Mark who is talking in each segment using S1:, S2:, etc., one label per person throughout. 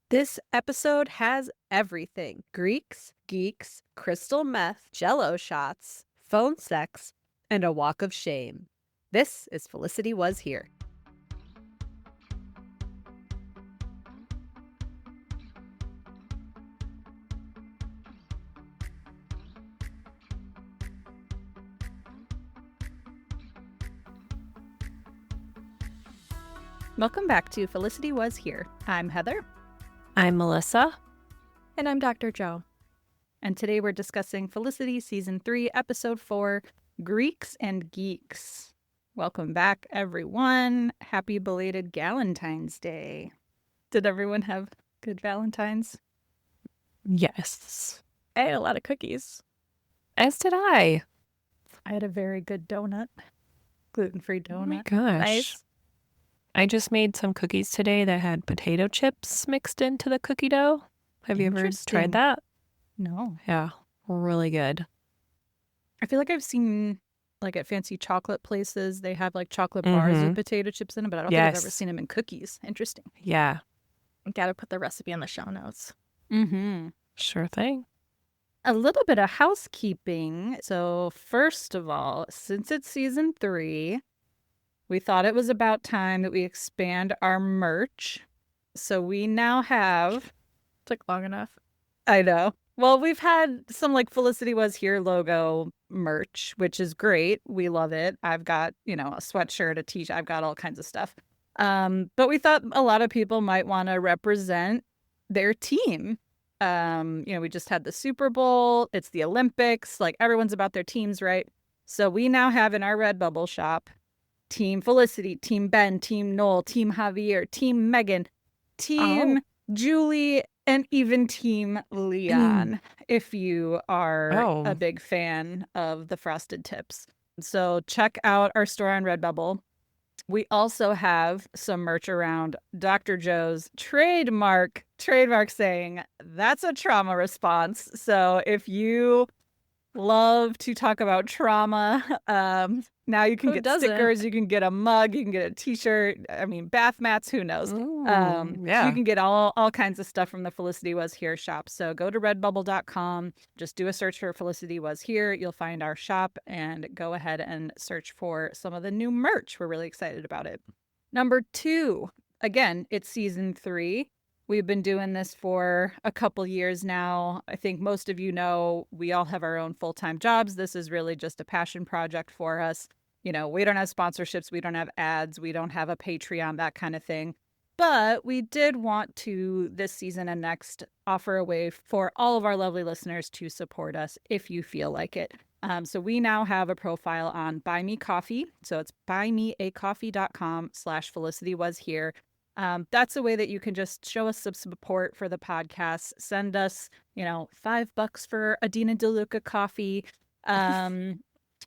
S1: This episode has everything: Greeks, geeks, crystal meth, jello shots, phone sex, and a walk of shame. This is Felicity Was Here. Welcome back to Felicity Was Here. I'm Heather.
S2: I'm Melissa.
S3: And I'm Dr. Joe.
S1: And today we're discussing Felicity Season 3, Episode 4, Greeks and Geeks. Welcome back, everyone. Happy belated Galentine's Day. Did everyone have good Valentines?
S2: Yes.
S3: I ate a lot of cookies.
S2: As did I.
S1: I had a very good donut. Gluten-free donut.
S2: Oh my gosh.
S3: Nice.
S2: I just made some cookies today that had potato chips mixed into the cookie dough. Have you ever
S1: Interesting.
S2: tried that?
S1: No.
S2: Yeah, really good.
S1: I feel like I've seen, like, at fancy chocolate places, they have, like, chocolate bars with potato chips in them, but I don't think I've ever seen them in cookies. Interesting.
S2: Yeah.
S3: Gotta put the recipe in the show notes.
S1: Mm-hmm.
S2: Sure thing.
S1: A little bit of housekeeping. So, first of all, since it's Season 3, we thought it was about time that we expand our merch. So we now have...
S3: Took long enough.
S1: I know. Well, we've had some, like, Felicity Was Here logo merch, which is great. We love it. I've got, a sweatshirt, a t-shirt. I've got all kinds of stuff. But we thought a lot of people might want to represent their team. We just had the Super Bowl. It's the Olympics. Like, everyone's about their teams, right? So we now have in our Redbubble shop Team Felicity, Team Ben, Team Noel, Team Javier, Team Meghan, Team Julie, and even Team Leon, if you are a big fan of the Frosted Tips. So check out our store on Redbubble. We also have some merch around Dr. Joe's trademark saying that's a trauma response. So if you love to talk about trauma, now you can get stickers, you can get a mug, you can get a t-shirt, bath mats, who knows.
S2: Yeah.
S1: You can get all kinds of stuff from the Felicity Was Here shop. So go to redbubble.com, just do a search for Felicity Was Here, you'll find our shop, and go ahead and search for some of the new merch. We're really excited about it. Number 2, again, it's Season 3. We've been doing this for a couple years now. I think most of you know we all have our own full-time jobs. This is really just a passion project for us. We don't have sponsorships, we don't have ads, we don't have a Patreon, that kind of thing. But we did want to, this season and next, offer a way for all of our lovely listeners to support us if you feel like it. So we now have a profile on Buy Me Coffee. So it's buymeacoffee.com/Felicity Was Here. That's a way that you can just show us some support for the podcast. Send us, $5 for a Dina DeLuca coffee.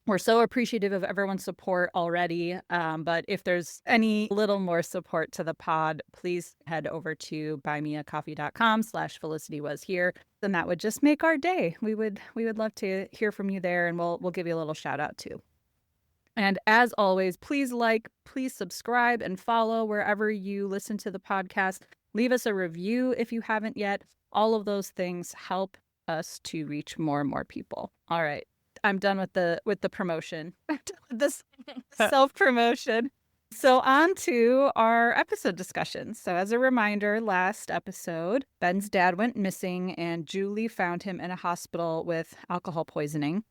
S1: We're so appreciative of everyone's support already. But if there's any little more support to the pod, please head over to buymeacoffee.com/Felicity Was Here. Then that would just make our day. We would love to hear from you there, and we'll give you a little shout out too. And as always, please subscribe and follow wherever you listen to the podcast. Leave us a review if you haven't yet. All of those things help us to reach more and more people. All right. I'm done with the promotion. I'm done with this self-promotion. So on to our episode discussion. So as a reminder, last episode, Ben's dad went missing and Julie found him in a hospital with alcohol poisoning.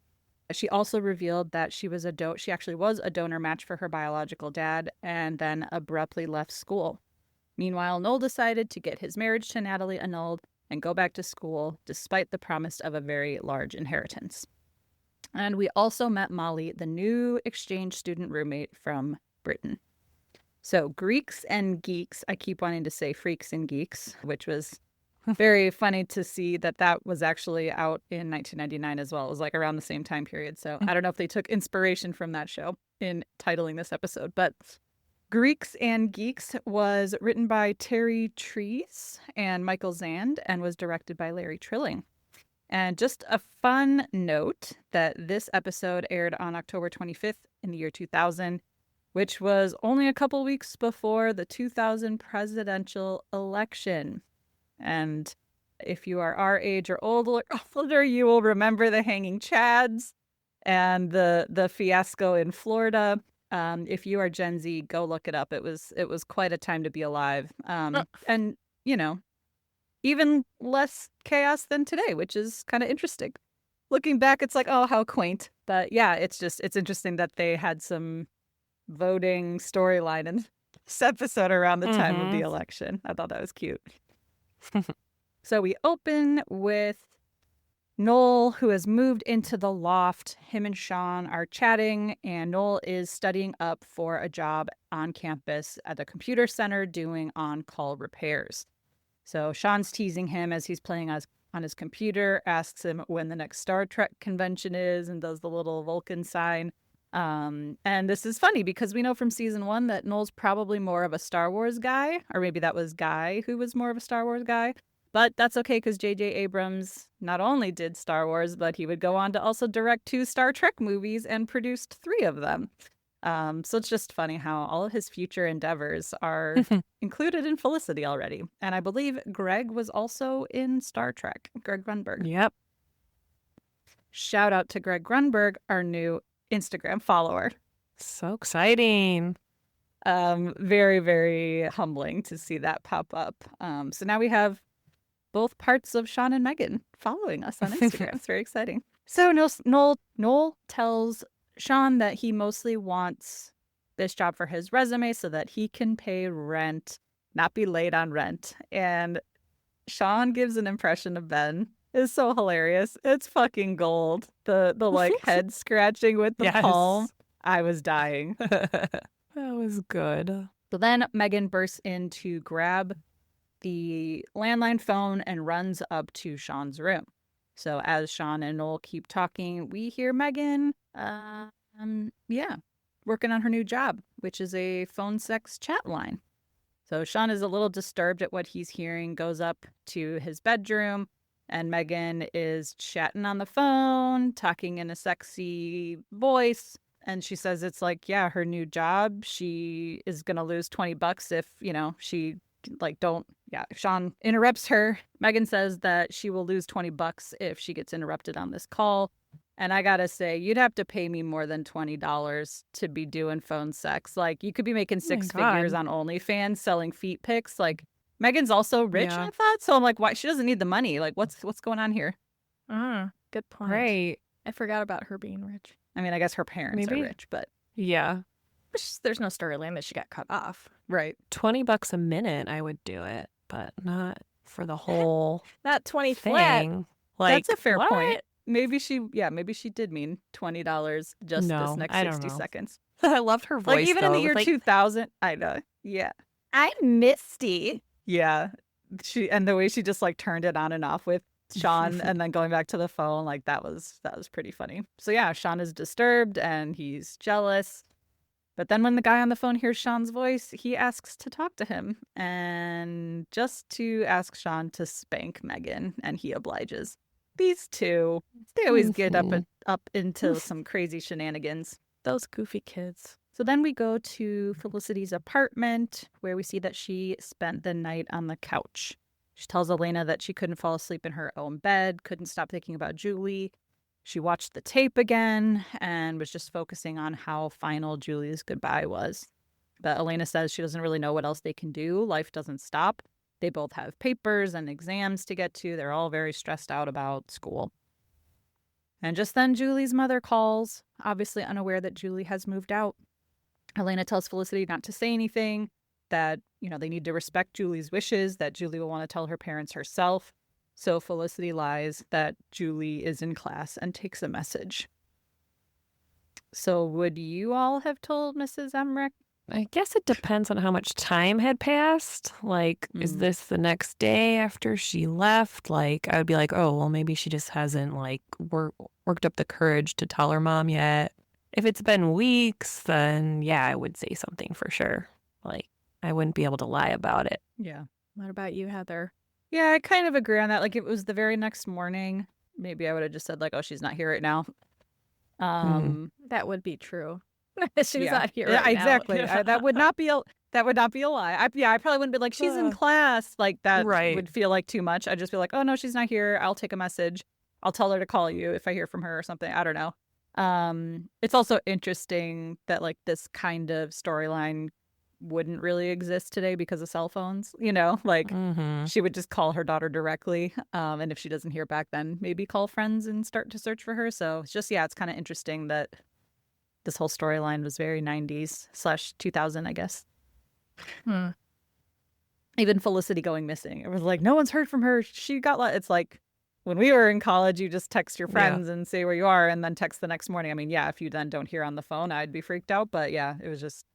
S1: She also revealed that she actually was a donor match for her biological dad and then abruptly left school. Meanwhile, Noel decided to get his marriage to Natalie annulled and go back to school despite the promise of a very large inheritance. And we also met Molly, the new exchange student roommate from Britain. So Greeks and Geeks, I keep wanting to say Freaks and Geeks, which was very funny to see that was actually out in 1999 as well. It was like around the same time period. So I don't know if they took inspiration from that show in titling this episode. But Greeks and Geeks was written by Terry Treese and Michael Zand and was directed by Larry Trilling. And just a fun note that this episode aired on October 25th in the year 2000, which was only a couple weeks before the 2000 presidential election. And if you are our age or older, you will remember the hanging chads and the fiasco in Florida. If you are Gen Z, go look it up. It was quite a time to be alive. And you know, even less chaos than today, which is kind of interesting. Looking back, it's like, oh, how quaint. But yeah, it's interesting that they had some voting storyline in this episode around the time of the election. I thought that was cute. So we open with Noel, who has moved into the loft. Him and Sean are chatting, and Noel is studying up for a job on campus at a computer center doing on-call repairs. So Sean's teasing him as he's playing on his computer, asks him when the next Star Trek convention is, and does the little Vulcan sign. And this is funny because we know from season 1 that Noel's probably more of a Star Wars guy, or maybe that was Guy who was more of a Star Wars guy. But that's okay because J.J. Abrams not only did Star Wars, but he would go on to also direct 2 Star Trek movies and produced 3 of them. So it's just funny how all of his future endeavors are included in Felicity already. And I believe Greg was also in Star Trek, Greg Grunberg.
S2: Yep.
S1: Shout out to Greg Grunberg, our new Instagram follower.
S2: So exciting.
S1: Very, very humbling to see that pop up. So now we have both parts of Sean and Meghan following us on Instagram. It's very exciting. So Noel tells Sean that he mostly wants this job for his resume so that he can pay rent, not be late on rent. And Sean gives an impression of Ben. It's so hilarious. It's fucking gold. The like head scratching with the palm. I was dying.
S2: That was good.
S1: So then Meghan bursts in to grab the landline phone and runs up to Sean's room. So as Sean and Noel keep talking, we hear Meghan, working on her new job, which is a phone sex chat line. So Sean is a little disturbed at what he's hearing, goes up to his bedroom, and Meghan is chatting on the phone, talking in a sexy voice. And she says it's like, yeah, her new job, she is going to lose $20 if, she Sean interrupts her. Meghan says that she will lose $20 if she gets interrupted on this call. And I gotta say, you'd have to pay me more than $20 to be doing phone sex. Like, you could be making 6 figures on OnlyFans selling feet pics. Like, Meghan's also rich, I thought. So I'm like, why? She doesn't need the money. Like, what's going on here?
S3: Good point.
S2: Right.
S3: I forgot about her being rich.
S1: I mean, I guess her parents are rich, but
S2: yeah.
S3: There's no storyline that she got cut off.
S1: Right.
S2: $20 a minute, I would do it, but not for the whole
S3: Not 20
S2: thing.
S3: flat.
S2: Like,
S1: that's a fair
S2: what?
S1: point. Maybe she did mean $20 just this next 60 seconds.
S2: I loved her voice.
S1: Like, even in the year 2000, I know. Yeah. I'm Misty. Yeah. And the way she just like turned it on and off with Sean and then going back to the phone, like that was pretty funny. So yeah, Sean is disturbed and he's jealous. But then when the guy on the phone hears Sean's voice, he asks to talk to him and just to ask Sean to spank Meghan, and he obliges. These two, they always get up into some crazy shenanigans.
S3: Those goofy kids.
S1: So then we go to Felicity's apartment, where we see that she spent the night on the couch. She tells Elena that she couldn't fall asleep in her own bed, couldn't stop thinking about Julie. She watched the tape again and was just focusing on how final Julie's goodbye was. But Elena says she doesn't really know what else they can do. Life doesn't stop. They both have papers and exams to get to. They're all very stressed out about school. And just then Julie's mother calls, obviously unaware that Julie has moved out. Elena tells Felicity not to say anything, that, they need to respect Julie's wishes, that Julie will want to tell her parents herself. So Felicity lies that Julie is in class and takes a message. So would you all have told Mrs. Emrick?
S2: I guess it depends on how much time had passed. Like, is this the next day after she left? Like, I would be like, oh, well, maybe she just hasn't, like, worked up the courage to tell her mom yet. If it's been weeks, then, yeah, I would say something for sure. Like, I wouldn't be able to lie about it.
S1: Yeah.
S3: What about you, Heather?
S1: Yeah, I kind of agree on that. Like, if it was the very next morning, maybe I would have just said, like, oh, she's not here right now.
S3: That would be true. She's
S1: Yeah.
S3: not here
S1: Yeah,
S3: right now.
S1: exactly. That would not be a lie. I probably wouldn't be like, she's in class. Like, that
S2: Right.
S1: would feel like too much. I'd just be like, oh no, she's not here. I'll take a message. I'll tell her to call you if I hear from her or something. I don't know. It's also interesting that like this kind of storyline wouldn't really exist today because of cell phones, like she would just call her daughter directly. And if she doesn't hear back, then maybe call friends and start to search for her. So it's just, it's kind of interesting that this whole storyline was very 90s/2000, I guess.
S3: Hmm.
S1: Even Felicity going missing. It was like, no one's heard from her. She got it's like when we were in college, you just text your friends and say where you are and then text the next morning. I mean, if you then don't hear on the phone, I'd be freaked out. But it was just,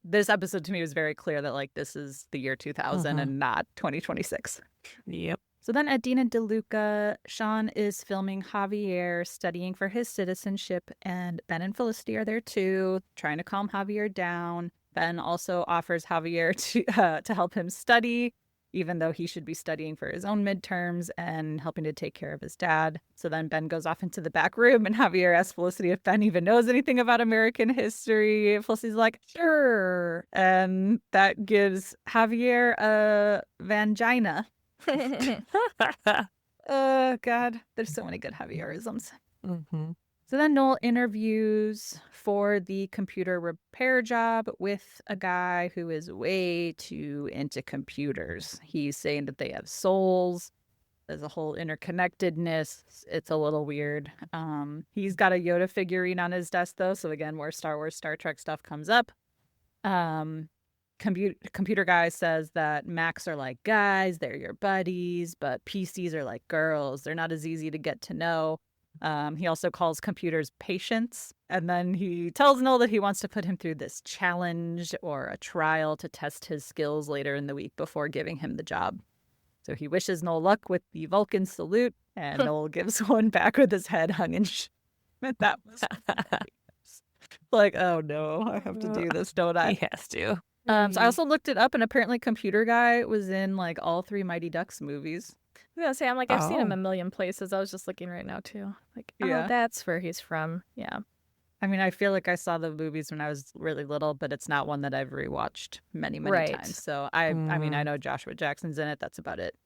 S1: this episode to me was very clear that like this is the year 2000 and not 2026.
S2: Yep.
S1: So then at Dina DeLuca, Sean is filming Javier studying for his citizenship, and Ben and Felicity are there too, trying to calm Javier down. Ben also offers Javier to help him study, even though he should be studying for his own midterms and helping to take care of his dad. So then Ben goes off into the back room, and Javier asks Felicity if Ben even knows anything about American history. Felicity's like, sure. And that gives Javier a vangina. Oh, God. There's so many good Javierisms. So then Noel interviews for the computer repair job with a guy who is way too into computers. He's saying that they have souls. There's a whole interconnectedness. It's a little weird. He's got a Yoda figurine on his desk, though. So again, more Star Wars, Star Trek stuff comes up. Computer guy says that Macs are like guys, they're your buddies, but PCs are like girls. They're not as easy to get to know. He also calls computers patients, and then he tells Noel that he wants to put him through this challenge or a trial to test his skills later in the week before giving him the job. So he wishes Noel luck with the Vulcan salute, and Noel gives one back with his head hung in that was like, oh no, I have to do this, don't I?
S2: He has to.
S1: So I also looked it up, and apparently Computer Guy was in like all 3 Mighty Ducks movies.
S3: I was gonna say, I'm like, I've seen him a million places. I was just looking right now too. Like,
S1: Yeah.
S3: oh, that's where he's from. Yeah.
S1: I mean, I feel like I saw the movies when I was really little, but it's not one that I've rewatched many
S3: Right.
S1: times. So I mean, I know Joshua Jackson's in it. That's about it.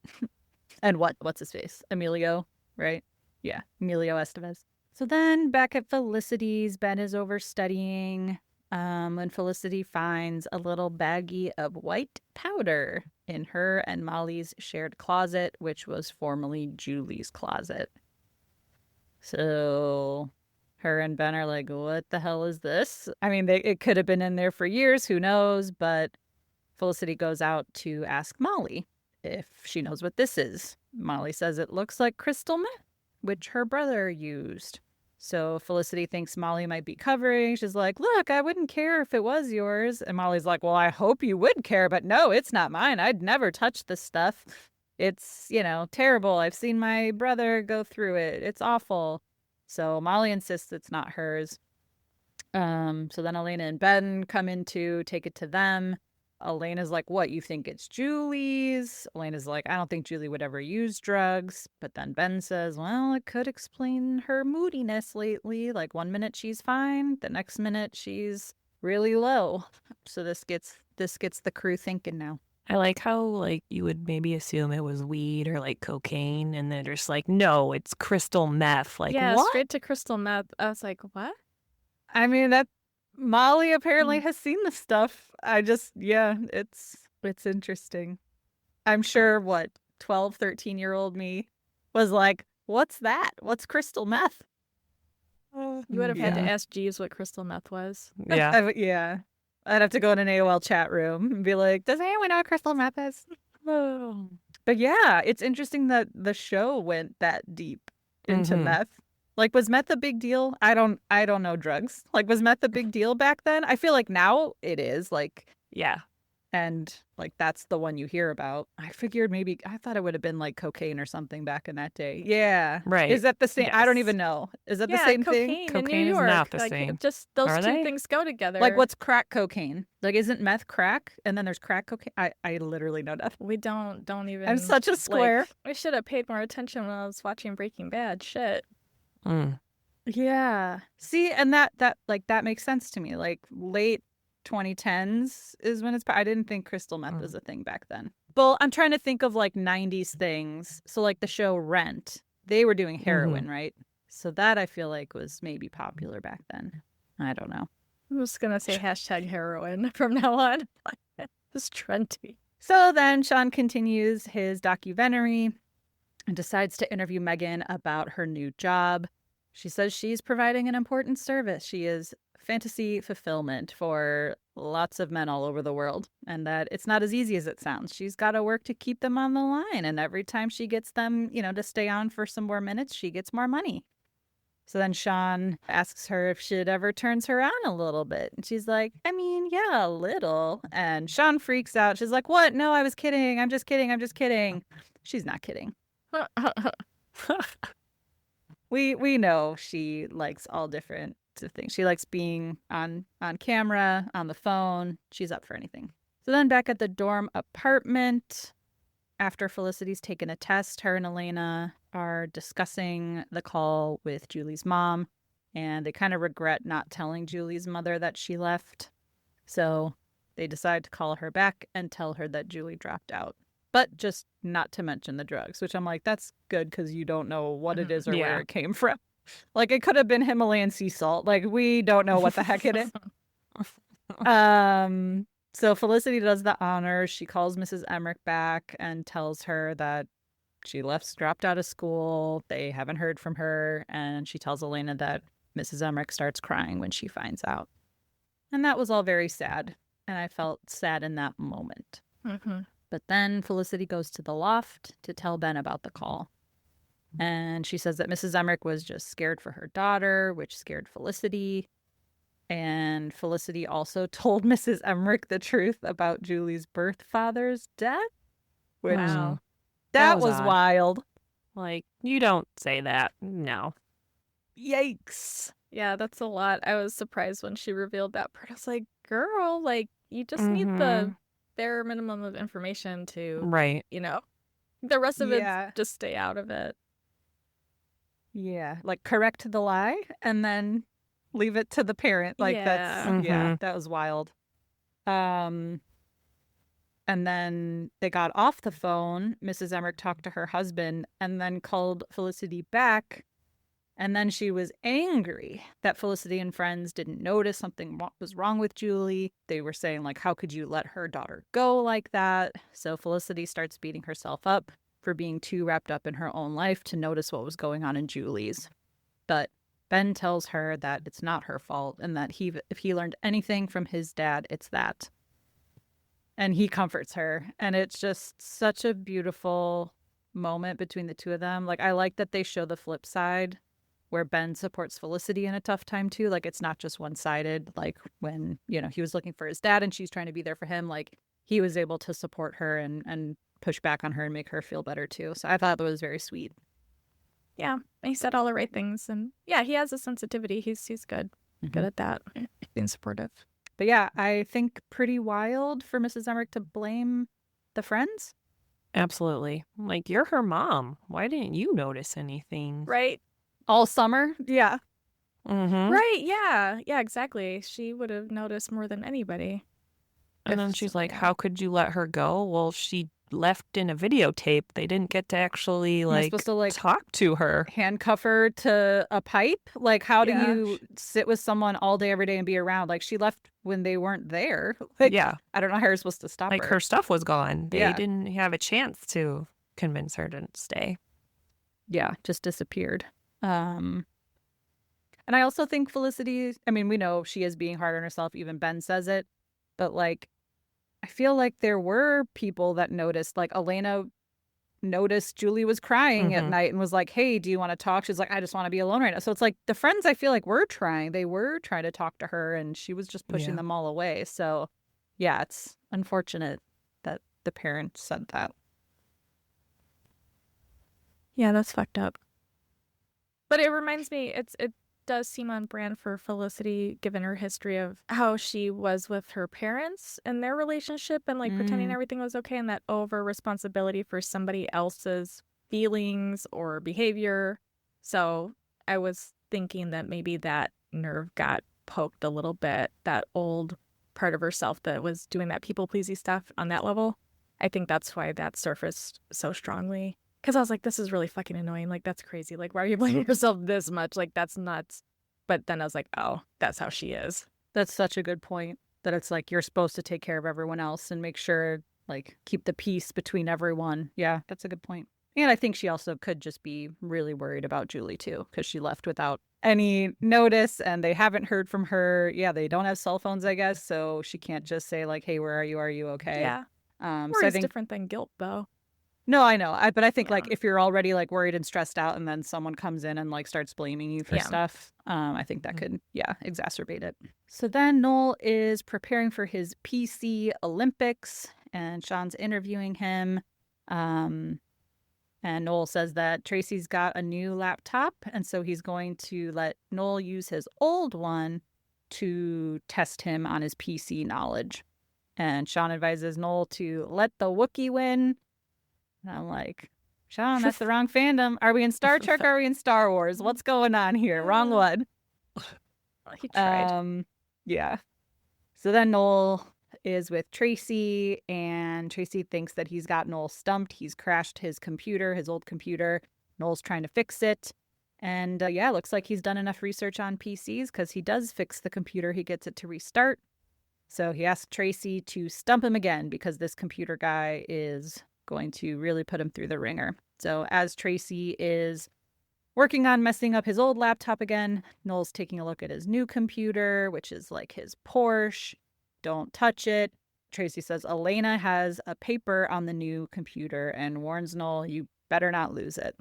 S1: And what's his face? Emilio, right? Yeah, Emilio Estevez. So then back at Felicity's, Ben is over studying. When Felicity finds a little baggie of white powder in her and Molly's shared closet, which was formerly Julie's closet. So her and Ben are like, what the hell is this? I mean, it could have been in there for years, who knows? But Felicity goes out to ask Molly if she knows what this is. Molly says it looks like crystal meth, which her brother used. So Felicity thinks Molly might be covering. She's like, look, I wouldn't care if it was yours. And Molly's like, well, I hope you would care, but no, it's not mine. I'd never touch this stuff. It's, terrible. I've seen my brother go through it. It's awful. So Molly insists it's not hers. So then Elena and Ben come in to take it to them. Elena's like, what, you think it's Julie's? Elena's like, I don't think Julie would ever use drugs. But then Ben says, well, it could explain her moodiness lately. Like 1 minute she's fine, the next minute she's really low. So this gets the crew thinking now.
S2: I like how like you would maybe assume it was weed or like cocaine, and they're just like, no, it's crystal meth. Like,
S3: yeah,
S2: what?
S3: straight to crystal meth. I was like, what?
S1: I mean, that Molly apparently has seen the stuff. It's interesting. I'm sure 12, 13-year-old me was like, what's that? What's crystal meth?
S3: You would have had to ask Jeeves what crystal meth was.
S2: Yeah.
S1: Yeah. I'd have to go in an AOL chat room and be like, does anyone know what crystal meth is? Oh. But yeah, it's interesting that the show went that deep into meth. Like, was meth a big deal? I don't know drugs. Like, was meth a big deal back then? I feel like now it is. Like,
S2: Yeah.
S1: and like that's the one you hear about. I figured I thought it would have been like cocaine or something back in that day. Yeah.
S2: Right.
S1: Is that the same? I don't
S2: Yes.
S1: even know. Is that the same thing?
S3: Cocaine in
S2: Cocaine
S3: New
S2: is
S3: York.
S2: not the
S3: like,
S2: same.
S3: Just those
S2: Are
S3: two
S2: they?
S3: things go together.
S1: Like, what's crack cocaine? Like, isn't meth crack? And then there's crack cocaine? I literally know nothing.
S3: We don't even.
S1: I'm such a square.
S3: I should have paid more attention when I was watching Breaking Bad. Shit.
S1: Yeah. See, and that makes sense to me. Like late 2010s is when I didn't think crystal meth was a thing back then. Well, I'm trying to think of like 90s things. So like the show Rent, they were doing heroin, right? So that I feel like was maybe popular back then. I don't know.
S3: I'm just going to say hashtag heroin from now on. It's trendy.
S1: So then Sean continues his documentary and decides to interview Meghan about her new job. She says she's providing an important service. She is fantasy fulfillment for lots of men all over the world, and that it's not as easy as it sounds. She's got to work to keep them on the line, and every time she gets them, to stay on for some more minutes, she gets more money. So then Sean asks her if shit ever turns her on a little bit. And she's like, I mean, yeah, a little. And Sean freaks out. She's like, what? No, I was kidding. I'm just kidding. I'm just kidding. She's not kidding. We know she likes all different things. She likes being on camera, on the phone. She's up for anything. So then back at the dorm apartment, after Felicity's taken a test, her and Elena are discussing the call with Julie's mom, and they kind of regret not telling Julie's mother that she left. So they decide to call her back and tell her that Julie dropped out, but just not to mention the drugs, which I'm like, that's good because you don't know what it is or where it came from. Like, it could have been Himalayan sea salt. Like, we don't know what the heck it is. So Felicity does the honors. She calls Mrs. Emrick back and tells her that she dropped out of school. They haven't heard from her. And she tells Elena that Mrs. Emrick starts crying when she finds out. And that was all very sad. And I felt sad in that moment.
S3: Mm-hmm.
S1: But then Felicity goes to the loft to tell Ben about the call. And she says that Mrs. Emrick was just scared for her daughter, which scared Felicity. And Felicity also told Mrs. Emrick the truth about Julie's birth father's death. Which,
S2: wow.
S1: That was wild.
S2: Like, you don't say that. No.
S1: Yikes.
S3: Yeah, that's a lot. I was surprised when she revealed that part. I was like, girl, like, you just need the bare minimum of information to,
S2: right.
S3: The rest of it, just stay out of it.
S1: Yeah, like correct the lie and then leave it to the parent. Like that was wild. And then they got off the phone. Mrs. Emrick talked to her husband and then called Felicity back. And then she was angry that Felicity and friends didn't notice something was wrong with Julie. They were saying, like, how could you let her daughter go like that? So Felicity starts beating herself up for being too wrapped up in her own life to notice what was going on in Julie's. But Ben tells her that it's not her fault and that if he learned anything from his dad, it's that. And he comforts her. And it's just such a beautiful moment between the two of them. Like, I like that they show the flip side where Ben supports Felicity in a tough time too. Like, it's not just one-sided. Like when, he was looking for his dad and she's trying to be there for him, like he was able to support her and push back on her and make her feel better too. So I thought that was very sweet.
S3: Yeah, he said all the right things, and yeah, he has a sensitivity. He's good, good at that, being supportive.
S1: But yeah, I think pretty wild for Mrs. Emrick to blame the friends.
S2: Absolutely. Like, you're her mom. Why didn't you notice anything?
S3: Right.
S1: All summer. Yeah.
S2: Mm-hmm.
S3: Right. Yeah, exactly. She would have noticed more than anybody.
S2: And then she's like, how could you let her go? Well, she left in a videotape. They didn't get to actually
S1: supposed to
S2: talk to her.
S1: Handcuff her to a pipe. Like, how do you sit with someone all day, every day and be around? Like, she left when they weren't there. Like, I don't know how you're supposed to stop her.
S2: Like, her stuff was gone. They didn't have a chance to convince her to stay.
S1: Yeah, just disappeared. And I also think Felicity, I mean, we know she is being hard on herself. Even Ben says it. But, like, I feel like there were people that noticed. Like, Elena noticed Julie was crying at night and was like, hey, do you want to talk? She's like, I just want to be alone right now. So it's like the friends, I feel like, were trying. They were trying to talk to her and she was just pushing them all away. So, yeah, it's unfortunate that the parents said that.
S3: Yeah, that's fucked up. But it reminds me, it does seem on brand for Felicity, given her history of how she was with her parents and their relationship and like pretending everything was okay, and that over responsibility for somebody else's feelings or behavior. So I was thinking that maybe that nerve got poked a little bit, that old part of herself that was doing that people-pleasy stuff on that level. I think that's why that surfaced so strongly. Because I was like, this is really fucking annoying. Like, that's crazy. Like, why are you blaming yourself this much? Like, that's nuts. But then I was like, oh, that's how she is.
S1: That's such a good point, that it's like you're supposed to take care of everyone else and make sure, like, keep the peace between everyone. Yeah, that's a good point. And I think she also could just be really worried about Julie, too, because she left without any notice and they haven't heard from her. Yeah, they don't have cell phones, I guess, so she can't just say, like, hey, where are you? Are you okay?
S3: Yeah.
S1: So I
S3: Worry's
S1: think
S3: different than guilt, though.
S1: No, I know. But I think,
S3: Yeah.
S1: like, if you're already, like, worried and stressed out and then someone comes in and, like, starts blaming you for
S3: Yeah.
S1: stuff, I think that could, exacerbate it. So then Noel is preparing for his PC Olympics and Sean's interviewing him. And Noel says that Tracy's got a new laptop, and so he's going to let Noel use his old one to test him on his PC knowledge. And Sean advises Noel to let the Wookiee win. And I'm like, Sean, that's the wrong fandom. Are we in Star Trek or are we in Star Wars? What's going on here? Wrong one.
S3: He tried.
S1: Yeah. So then Noel is with Tracy, and Tracy thinks that he's got Noel stumped. He's crashed his computer, his old computer. Noel's trying to fix it. And it looks like he's done enough research on PCs because he does fix the computer. He gets it to restart. So he asks Tracy to stump him again because this computer guy is going to really put him through the ringer. So as Tracy is working on messing up his old laptop again, Noel's taking a look at his new computer, which is like his Porsche. Don't touch it. Tracy says Elena has a paper on the new computer and warns Noel, you better not lose it.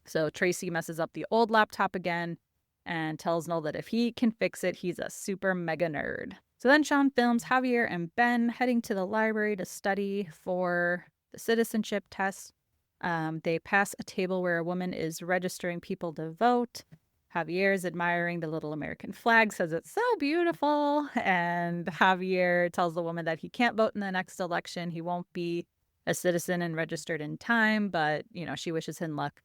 S1: So Tracy messes up the old laptop again and tells Noel that if he can fix it, he's a super mega nerd. So then Sean films Javier and Ben heading to the library to study for the citizenship test. They pass a table where a woman is registering people to vote. Javier is admiring the little American flag, says it's so beautiful. And Javier tells the woman that he can't vote in the next election. He won't be a citizen and registered in time, but, she wishes him luck.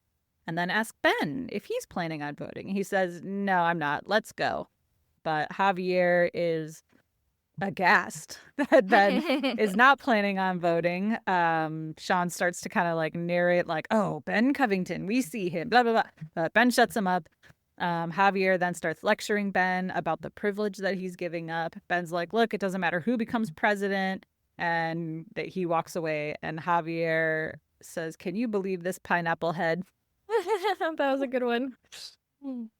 S1: And then asks Ben if he's planning on voting. He says, no, I'm not. Let's go. But Javier is aghast that Ben is not planning on voting. Sean starts to kind of like narrate like, oh, Ben Covington, we see him, blah, blah, blah. But Ben shuts him up. Javier then starts lecturing Ben about the privilege that he's giving up. Ben's like, look, it doesn't matter who becomes president. And that he walks away. And Javier says, can you believe this pineapple head?
S3: That was a good one.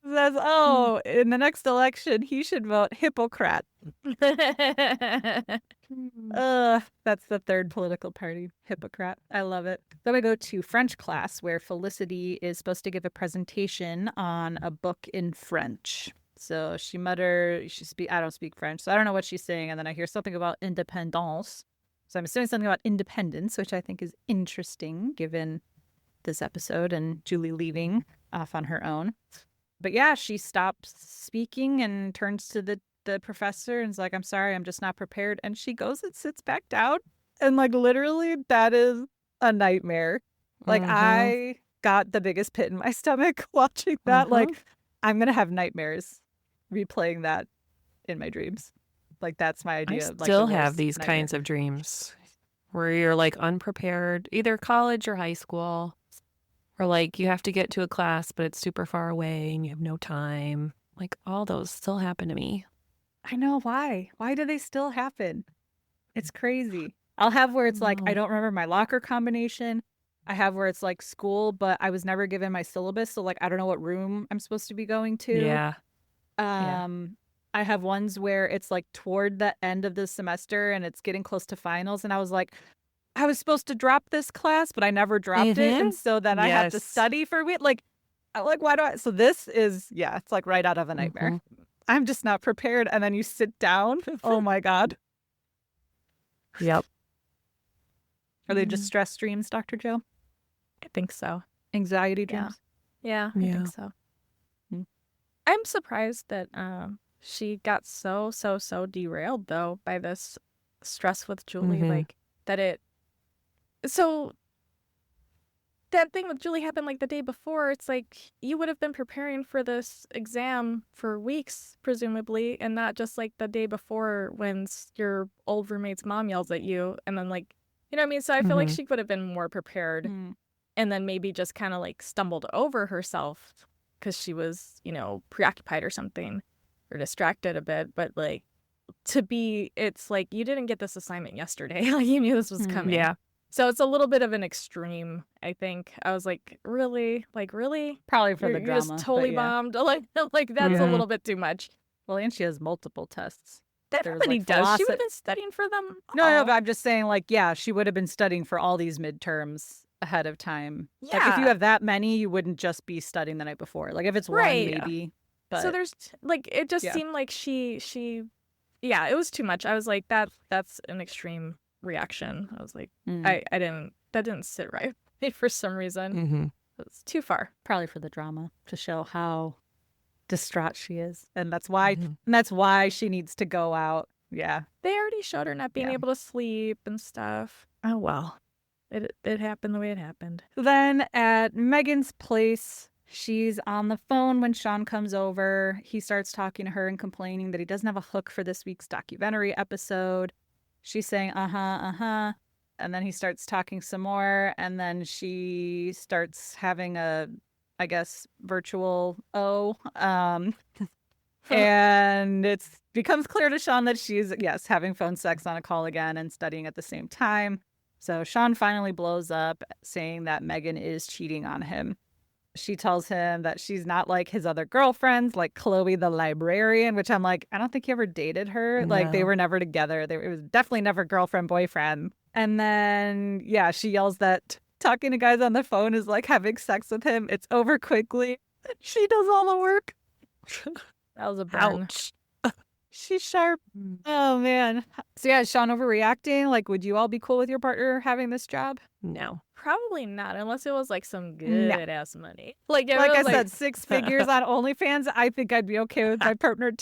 S1: Says, oh, in the next election, he should vote Hippocrat. That's the third political party, Hippocrat. I love it. Then we go to French class where Felicity is supposed to give a presentation on a book in French. So she mutters, I don't speak French, so I don't know what she's saying. And then I hear something about independence. So I'm assuming something about independence, which I think is interesting given this episode and Julie leaving off on her own. But yeah, she stops speaking and turns to the professor and is like, I'm sorry, I'm just not prepared. And she goes and sits back down. And like literally that is a nightmare. Like I got the biggest pit in my stomach watching that. Like I'm going to have nightmares replaying that in my dreams. Like that's my idea.
S2: I still have these kinds of dreams where you're like unprepared, either college or high school. Or like you have to get to a class, but it's super far away and you have no time. Like all those still happen to me.
S1: I know why. Why do they still happen? It's crazy. I'll have where it's like, I don't remember my locker combination. I have where it's like school, but I was never given my syllabus. So like, I don't know what room I'm supposed to be going to.
S2: Yeah.
S1: I have ones where it's like toward the end of the semester and it's getting close to finals. And I was like, I was supposed to drop this class, but I never dropped it. And so then I have to study for it. Like, why do I? So this is, it's like right out of a nightmare. I'm just not prepared. And then you sit down. Oh my God.
S2: Yep.
S1: Are they just stress dreams, Dr. Joe?
S3: I think so.
S1: Anxiety dreams?
S3: Yeah, I think so. I'm surprised that she got so derailed, though, by this stress with Julie. Like, that it... So, that thing with Julie happened like the day before. It's like you would have been preparing for this exam for weeks, presumably, and not just like the day before when your old roommate's mom yells at you and then like, you know what I mean? So I feel like she would have been more prepared and then maybe just kind of like stumbled over herself because she was, you know, preoccupied or something or distracted a bit. But like it's like you didn't get this assignment yesterday. Like you knew this was coming.
S2: Yeah.
S3: So it's a little bit of an extreme, I think. I was like, really? Like, really?
S1: Probably for the
S3: You're
S1: drama.
S3: just totally bombed. Like that's a little bit too much.
S1: Well, and she has multiple tests.
S3: Everybody does. She would have been studying for them.
S1: No, but I'm just saying, like, yeah, she would have been studying for all these midterms ahead of time.
S3: Yeah.
S1: Like, if you have that many, you wouldn't just be studying the night before. Like, if it's one, maybe. But
S3: so there's, like, it just seemed like she, yeah, it was too much. I was like, that's an extreme reaction. I was like, that didn't sit right with me for some reason. It's too far.
S1: Probably for the drama to show how distraught she is, and that's why she needs to go out. Yeah,
S3: they already showed her not being able to sleep and stuff. Oh well, it happened the way it happened.
S1: Then at Meghan's place, she's on the phone when Sean comes over. He starts talking to her and complaining that he doesn't have a hook for this week's documentary episode. She's saying and then he starts talking some more, and then she starts having a, I guess, virtual and it becomes clear to Sean that she's, having phone sex on a call again and studying at the same time. So Sean finally blows up, saying that Meghan is cheating on him. She tells him that she's not like his other girlfriends, like Chloe the librarian, which I'm like, I don't think he ever dated her. No. Like, they were never together. It was definitely never girlfriend-boyfriend. And then, she yells that talking to guys on the phone is like having sex with him. It's over quickly. She does all the work.
S3: That was a burn.
S2: Ouch.
S1: She's sharp. Oh, man. So, is Sean overreacting? Like, would you all be cool with your partner having this job?
S2: No.
S3: Probably not, unless it was like some good-ass money. Like
S1: I said, 6 figures on OnlyFans, I think I'd be okay with my partner.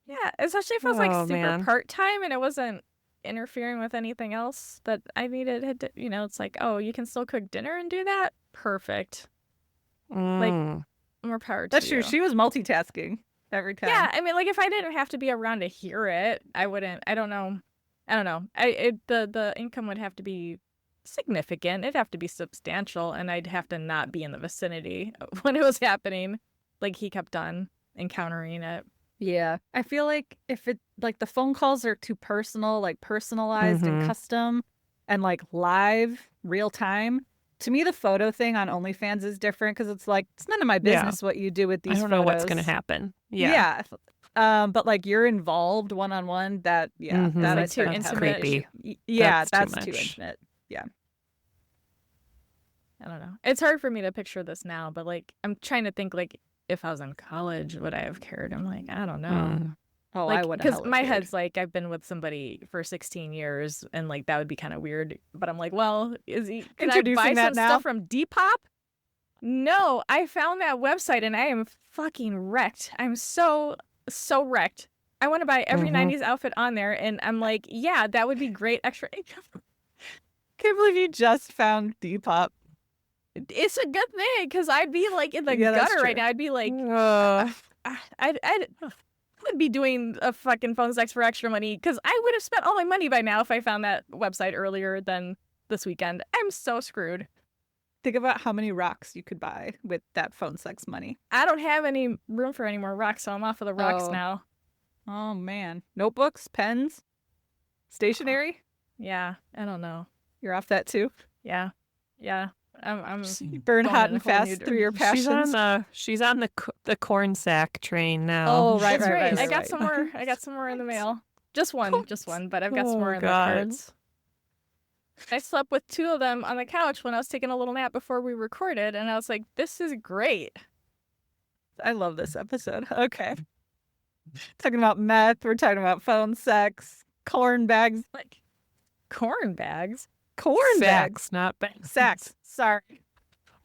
S3: Yeah, especially if it was like super part-time and it wasn't interfering with anything else that I needed. You know, it's like, oh, you can still cook dinner and do that? Perfect. Like, more power to
S1: That's
S3: you.
S1: true. She was multitasking every time.
S3: Yeah, I mean, like, if I didn't have to be around to hear it, I wouldn't. I don't know. The income would have to be significant. It'd have to be substantial, and I'd have to not be in the vicinity when it was happening. Like, he kept on encountering it.
S1: Yeah. I feel like if it, like, the phone calls are too personal, like personalized and custom and like live, real time. To me, the photo thing on OnlyFans is different because it's like, it's none of my business what you do with these photos.
S2: I don't know what's going to happen.
S1: Yeah. But like you're involved one-on-one, that,
S3: that's too intimate.
S2: Creepy.
S1: Yeah, that's too intimate. Yeah.
S3: I don't know. It's hard for me to picture this now, but like, I'm trying to think, like, if I was in college, would I have cared? I'm like, I don't know.
S1: Oh,
S3: like,
S1: I would.
S3: Because my head's like, I've been with somebody for 16 years, and like that would be kind of weird. But I'm like, well, can I buy some stuff from Depop? No, I found that website and I am fucking wrecked. I'm so wrecked. I want to buy every 90s outfit on there, and I'm like, yeah, that would be great extra income.
S1: Can't believe you just found Depop.
S3: It's a good thing, because I'd be like in the gutter right now. I'd be like, I would be doing a fucking phone sex for extra money, because I would have spent all my money by now if I found that website earlier than this weekend. I'm so screwed.
S1: Think about how many rocks you could buy with that phone sex money.
S3: I don't have any room for any more rocks, so I'm off of the rocks now.
S1: Oh, man. Notebooks, pens, stationery?
S3: Yeah, I don't know.
S1: You're off that too?
S3: Yeah. I'm
S1: burn hot and fast through your passions.
S2: She's on the corn sack train now.
S1: Oh, right.
S3: I got some more. I got some more in the mail. Just one, but I've got some more in the cards. I slept with 2 of them on the couch when I was taking a little nap before we recorded, and I was like, this is great.
S1: I love this episode. Okay. Talking about meth, we're talking about phone sex, corn bags.
S3: Like, corn bags?
S1: Corn bags,
S2: not bags.
S1: Sacks. Sorry.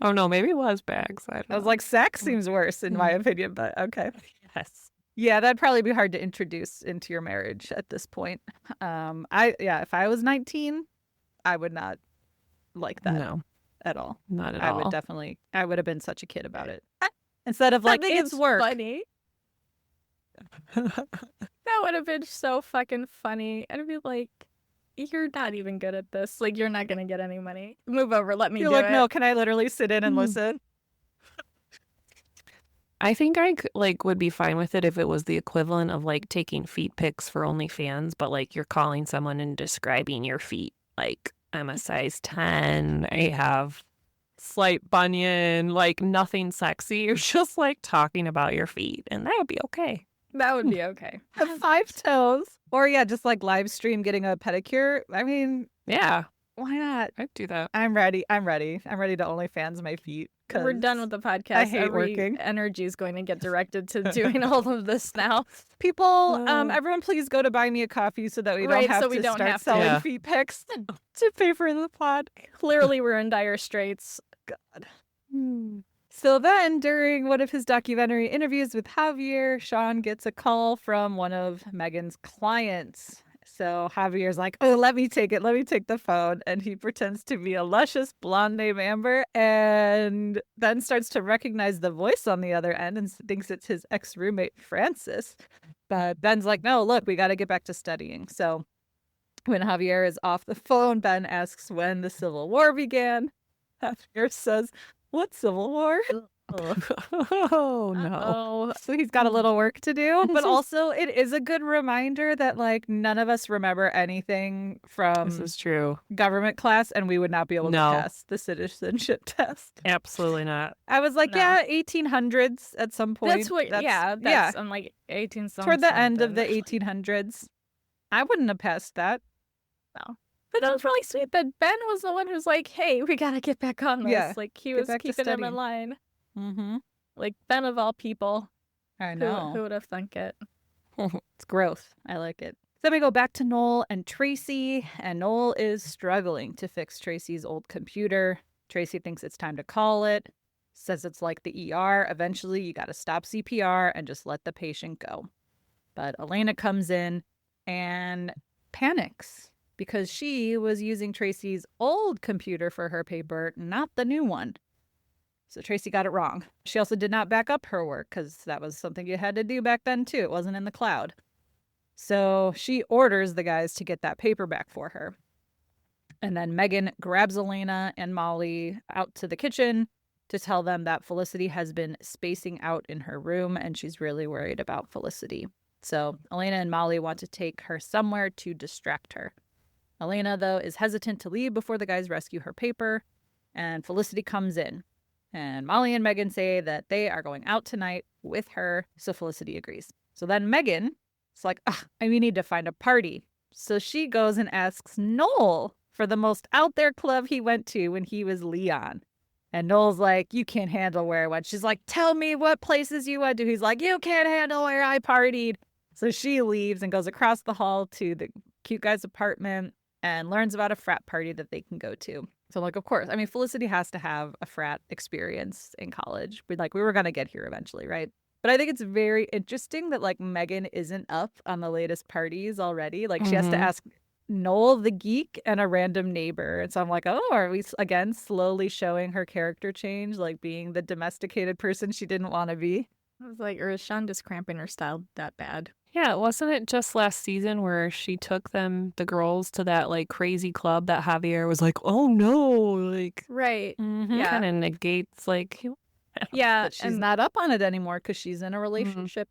S2: Oh no, maybe it was bags. I
S1: was like, sack seems worse in my opinion, but okay.
S2: Yes.
S1: Yeah, that'd probably be hard to introduce into your marriage at this point. If I was 19, I would not like that.
S2: No.
S1: at all.
S2: Not at
S1: I
S2: all.
S1: would have been such a kid about it. Instead of like,
S3: I think
S1: it's work.
S3: funny. That would have been so fucking funny. I'd be like, you're not even good at this. Like, you're not gonna get any money. Move over, let me
S1: You're
S3: do
S1: like,
S3: it.
S1: no, can I literally sit in and
S2: Mm.
S1: listen?
S2: I think I like would be fine with it if it was the equivalent of like taking feet pics for OnlyFans, but like you're calling someone and describing your feet. Like, I'm a size 10, I have slight bunion, like nothing sexy. You're just like talking about your feet, and that would be okay.
S3: That would be okay.
S1: Have 5 toes. Or yeah, just like live stream getting a pedicure. I mean,
S2: Yeah,
S1: why not?
S2: I'd do that.
S1: I'm ready. I'm ready to OnlyFans my feet.
S3: We're done with the podcast.
S1: I hate
S3: Every
S1: working.
S3: energy is going to get directed to doing all of this now.
S1: People, everyone please go to buy me a coffee so that we don't
S3: Right,
S1: have
S3: so we
S1: to
S3: don't
S1: start
S3: have to.
S1: selling
S2: Yeah.
S1: feet pics to pay for the pod.
S3: Clearly, we're in dire straits.
S1: God. So then, during one of his documentary interviews with Javier, Sean gets a call from one of Meghan's clients. So Javier's like, oh, let me take it. Let me take the phone. And he pretends to be a luscious blonde named Amber and then starts to recognize the voice on the other end and thinks it's his ex-roommate, Francis. But Ben's like, no, look, we got to get back to studying. So when Javier is off the phone, Ben asks when the Civil War began. Javier says, what Civil War?
S2: Oh no.
S3: Oh,
S1: So he's got a little work to do, but also it is a good reminder that like none of us remember anything
S2: This
S1: from
S2: is true.
S1: government class and we would not be able to
S2: No.
S1: pass the citizenship test.
S2: Absolutely not.
S1: I was like,
S3: No.
S1: yeah, 1800s at some point.
S3: that's what. That's I'm like 18 something.
S1: Toward the end of the 1800s. I wouldn't have passed that.
S3: But that was really sweet that Ben was the one who's like, hey, we got to get back on this.
S1: Yeah,
S3: Like, he
S1: get
S3: was
S1: back to
S3: keeping him
S1: studying.
S3: in line.
S1: Mm-hmm.
S3: Like, Ben of all people.
S1: I
S3: Who
S1: know.
S3: would have thunk it?
S1: It's growth. I like it. Then we go back to Noel and Tracy, and Noel is struggling to fix Tracy's old computer. Tracy thinks it's time to call it, says it's like the ER. Eventually, you got to stop CPR and just let the patient go. But Elena comes in and panics because she was using Tracy's old computer for her paper, not the new one. So Tracy got it wrong. She also did not back up her work because that was something you had to do back then too. It wasn't in the cloud. So she orders the guys to get that paper back for her. And then Meghan grabs Elena and Molly out to the kitchen to tell them that Felicity has been spacing out in her room and she's really worried about Felicity. So Elena and Molly want to take her somewhere to distract her. Elena, though, is hesitant to leave before the guys rescue her paper, and Felicity comes in. And Molly and Meghan say that they are going out tonight with her, so Felicity agrees. So then Meghan is like, we need to find a party. So she goes and asks Noel for the most out there club he went to when he was Leon. And Noel's like, you can't handle where I went. She's like, tell me what places you went to. He's like, you can't handle where I partied. So she leaves and goes across the hall to the cute guy's apartment and learns about a frat party that they can go to. So I'm like, of course. I mean, Felicity has to have a frat experience in college. We were going to get here eventually, right? But I think it's very interesting that like Meghan isn't up on the latest parties already. Like she has to ask Noel the geek and a random neighbor. And so I'm like, oh, are we again slowly showing her character change, like being the domesticated person she didn't want to be?
S3: I was like, or is Sean just cramping her style that bad?
S2: Yeah, wasn't it just last season where she took them, the girls, to that like crazy club that Javier was like, oh no, like
S3: Right.
S1: Yeah.
S2: kind of negates like,
S3: Yeah.
S1: But she's
S3: and
S1: not up on it anymore because she's in a relationship.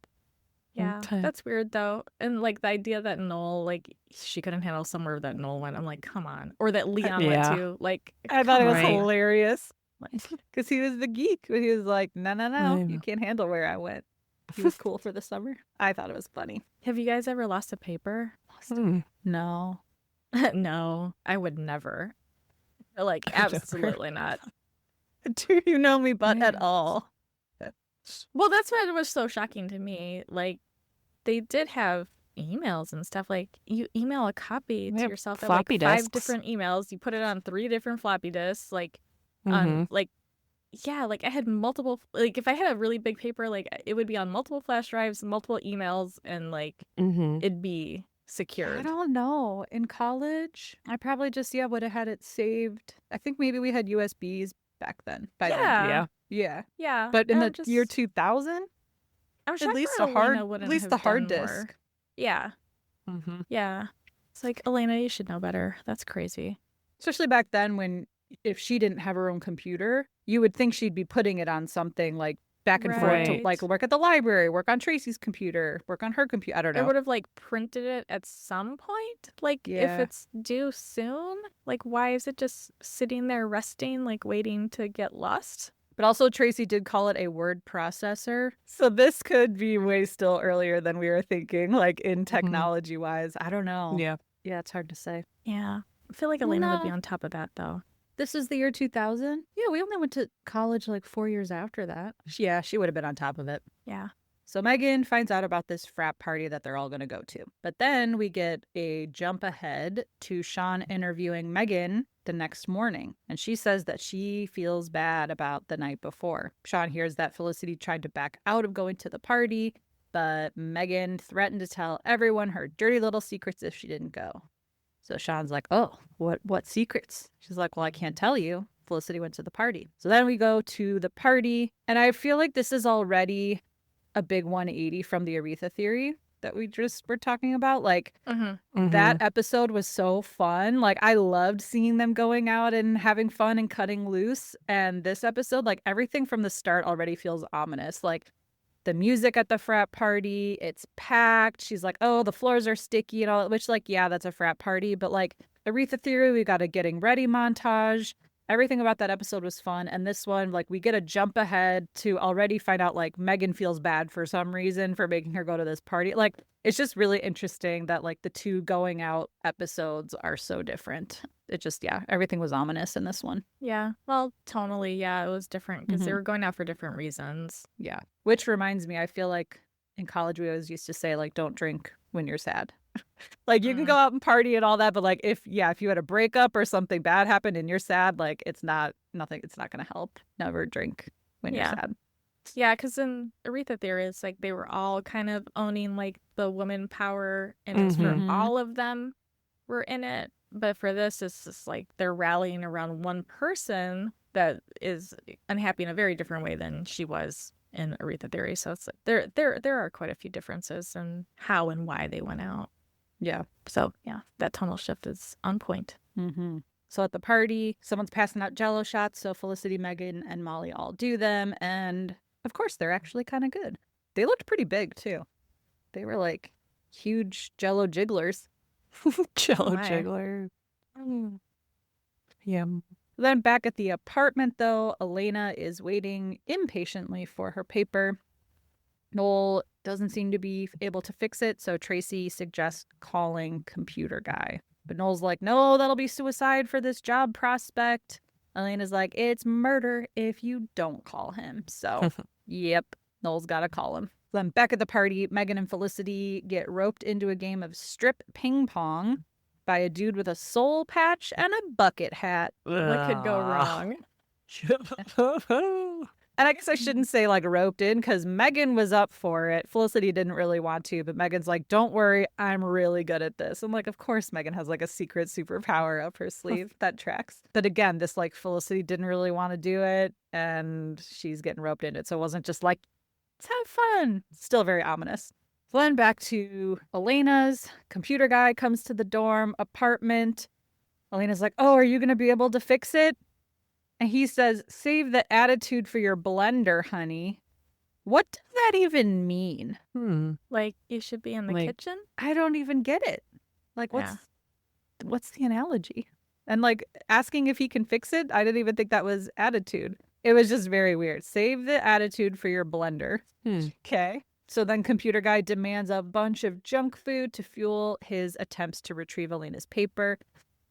S3: Yeah,
S2: Okay.
S3: that's weird though. And like the idea that Noel, like she couldn't handle somewhere that Noel went. I'm like, come on. Or that Leon went
S2: Yeah.
S3: to. Like,
S1: I thought it was
S2: Right.
S1: hilarious because he was the geek. But he was like, no,
S2: I know.
S1: you can't handle where I went. He was cool for the summer. I thought it was funny.
S3: have you guys ever lost a paper?
S1: No.
S3: No, I would never. Like,
S2: Never.
S3: absolutely not.
S1: Do you know me but at
S2: Yeah.
S1: all?
S3: Well, that's what was so shocking to me. Like, they did have emails and stuff. Like, you email a copy to
S2: Yep,
S3: yourself at
S2: floppy
S3: like 5
S2: disks.
S3: different emails. You put it on 3 different floppy disks. Like,
S2: Mhm.
S3: on like, yeah, like I had multiple. Like, if I had a really big paper, like it would be on multiple flash drives, multiple emails, and like
S2: Mhm.
S3: it'd be secured?
S1: I don't know. In college, I probably just, would have had it saved. I think maybe we had USBs back then. By then.
S2: Yeah.
S1: Yeah.
S3: Yeah.
S1: But in the
S3: I'm
S1: year 2000,
S3: I'm
S1: at
S3: shocked
S1: least
S3: that
S1: a hard,
S3: Elena wouldn't
S1: at least
S3: have
S1: the hard
S3: done
S1: disk.
S3: more. Yeah.
S2: Mm-hmm.
S3: Yeah. It's like, Elena, you should know better. That's crazy.
S1: Especially back then when if she didn't have her own computer, you would think she'd be putting it on something like back and forth to
S3: Right.
S1: like work at the library, work on Tracy's computer, work on her computer. I don't
S3: Or
S1: know.
S3: would have like printed it at some point. Like if
S1: Yeah.
S3: it's due soon, like why is it just sitting there resting, like waiting to get lost?
S1: But also Tracy did call it a word processor. So this could be way still earlier than we were thinking, like in technology wise. I don't know.
S2: Yeah.
S1: Yeah, it's hard to say.
S3: Yeah. I feel like Elena would be
S1: No.
S3: on top of that though.
S1: This is the year 2000. Yeah, we only went to college like 4 years after that. Yeah, she would have been on top of it.
S3: Yeah.
S1: So Meghan finds out about this frat party that they're all going to go to. But then we get a jump ahead to Sean interviewing Meghan the next morning. And she says that she feels bad about the night before. Sean hears that Felicity tried to back out of going to the party, but Meghan threatened to tell everyone her dirty little secrets if she didn't go. So Sean's like, oh, what secrets? She's like, well, I can't tell you. Felicity went to the party. So then we go to the party. And I feel like this is already a big 180 from the Aretha theory that we just were talking about. Like that episode was so fun. Like I loved seeing them going out and having fun and cutting loose. And this episode, like everything from the start already feels ominous. Like the music at the frat party, it's packed. She's like, oh, the floors are sticky and all, which like, yeah, that's a frat party. But like Aretha theory, we got a getting ready montage. Everything about that episode was fun. And this one, like, we get a jump ahead to already find out, like, Meghan feels bad for some reason for making her go to this party. Like, it's just really interesting that, like, the two going out episodes are so different. It just, yeah, everything was ominous in this one.
S3: Yeah. Well, tonally, yeah, it was different because they were going out for different reasons.
S1: Yeah. Which reminds me, I feel like in college we always used to say, like, don't drink when you're sad. Like you can go out and party and all that, but like if you had a breakup or something bad happened and you're sad, like it's not gonna help. Never drink when you're sad.
S3: Yeah, because in Aretha theory, it's like they were all kind of owning like the woman power, and it's for all of them were in it. But for this, it's just like they're rallying around one person that is unhappy in a very different way than she was in Aretha theory. So it's like there are quite a few differences in how and why they went out.
S1: Yeah.
S3: So, yeah, that tonal shift is on point.
S1: So at the party, someone's passing out jello shots. So Felicity, Meghan, and Molly all do them. And of course, they're actually kind of good. They looked pretty big, too. They were like huge jello jigglers.
S2: Jello jiggler. Yeah.
S1: Then back at the apartment, though, Elena is waiting impatiently for her paper. Noel doesn't seem to be able to fix it, so Tracy suggests calling computer guy. But Noel's like, no, that'll be suicide for this job prospect. Elena's like, it's murder if you don't call him. So, yep, Noel's got to call him. Then back at the party, Meghan and Felicity get roped into a game of strip ping pong by a dude with a soul patch and a bucket hat.
S3: What could go wrong?
S1: And I guess I shouldn't say like roped in because Meghan was up for it. Felicity didn't really want to, but Meghan's like, don't worry, I'm really good at this. I'm like, of course Meghan has like a secret superpower up her sleeve. That tracks. But again, this like Felicity didn't really want to do it and she's getting roped in it. So it wasn't just like, let's have fun. Still very ominous. Then back to Elena's. Computer guy comes to the dorm apartment. Elena's like, oh, are you going to be able to fix it? And he says, save the attitude for your blender, honey. What does that even mean?
S3: Like, you should be in the kitchen?
S1: I don't even get it. Like, what's the analogy? And like asking if he can fix it, I didn't even think that was attitude. It was just very weird. Save the attitude for your blender. Okay. So then computer guy demands a bunch of junk food to fuel his attempts to retrieve Elena's paper,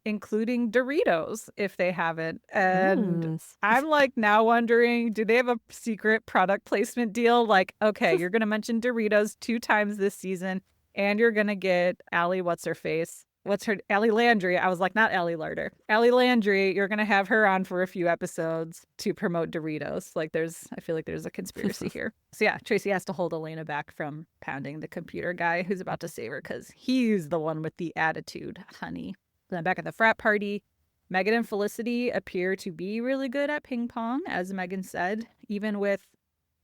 S1: including Doritos, if they haven't. And I'm like now wondering, do they have a secret product placement deal? Like, okay, you're going to mention Doritos 2 times this season, and you're going to get Allie, what's-her-face, what's her, Allie Landry. I was like, not Allie Larder. Allie Landry, you're going to have her on for a few episodes to promote Doritos. Like I feel like there's a conspiracy here. So yeah, Tracy has to hold Elena back from pounding the computer guy who's about to save her because he's the one with the attitude, honey. Then back at the frat party, Meghan and Felicity appear to be really good at ping pong, as Meghan said, even with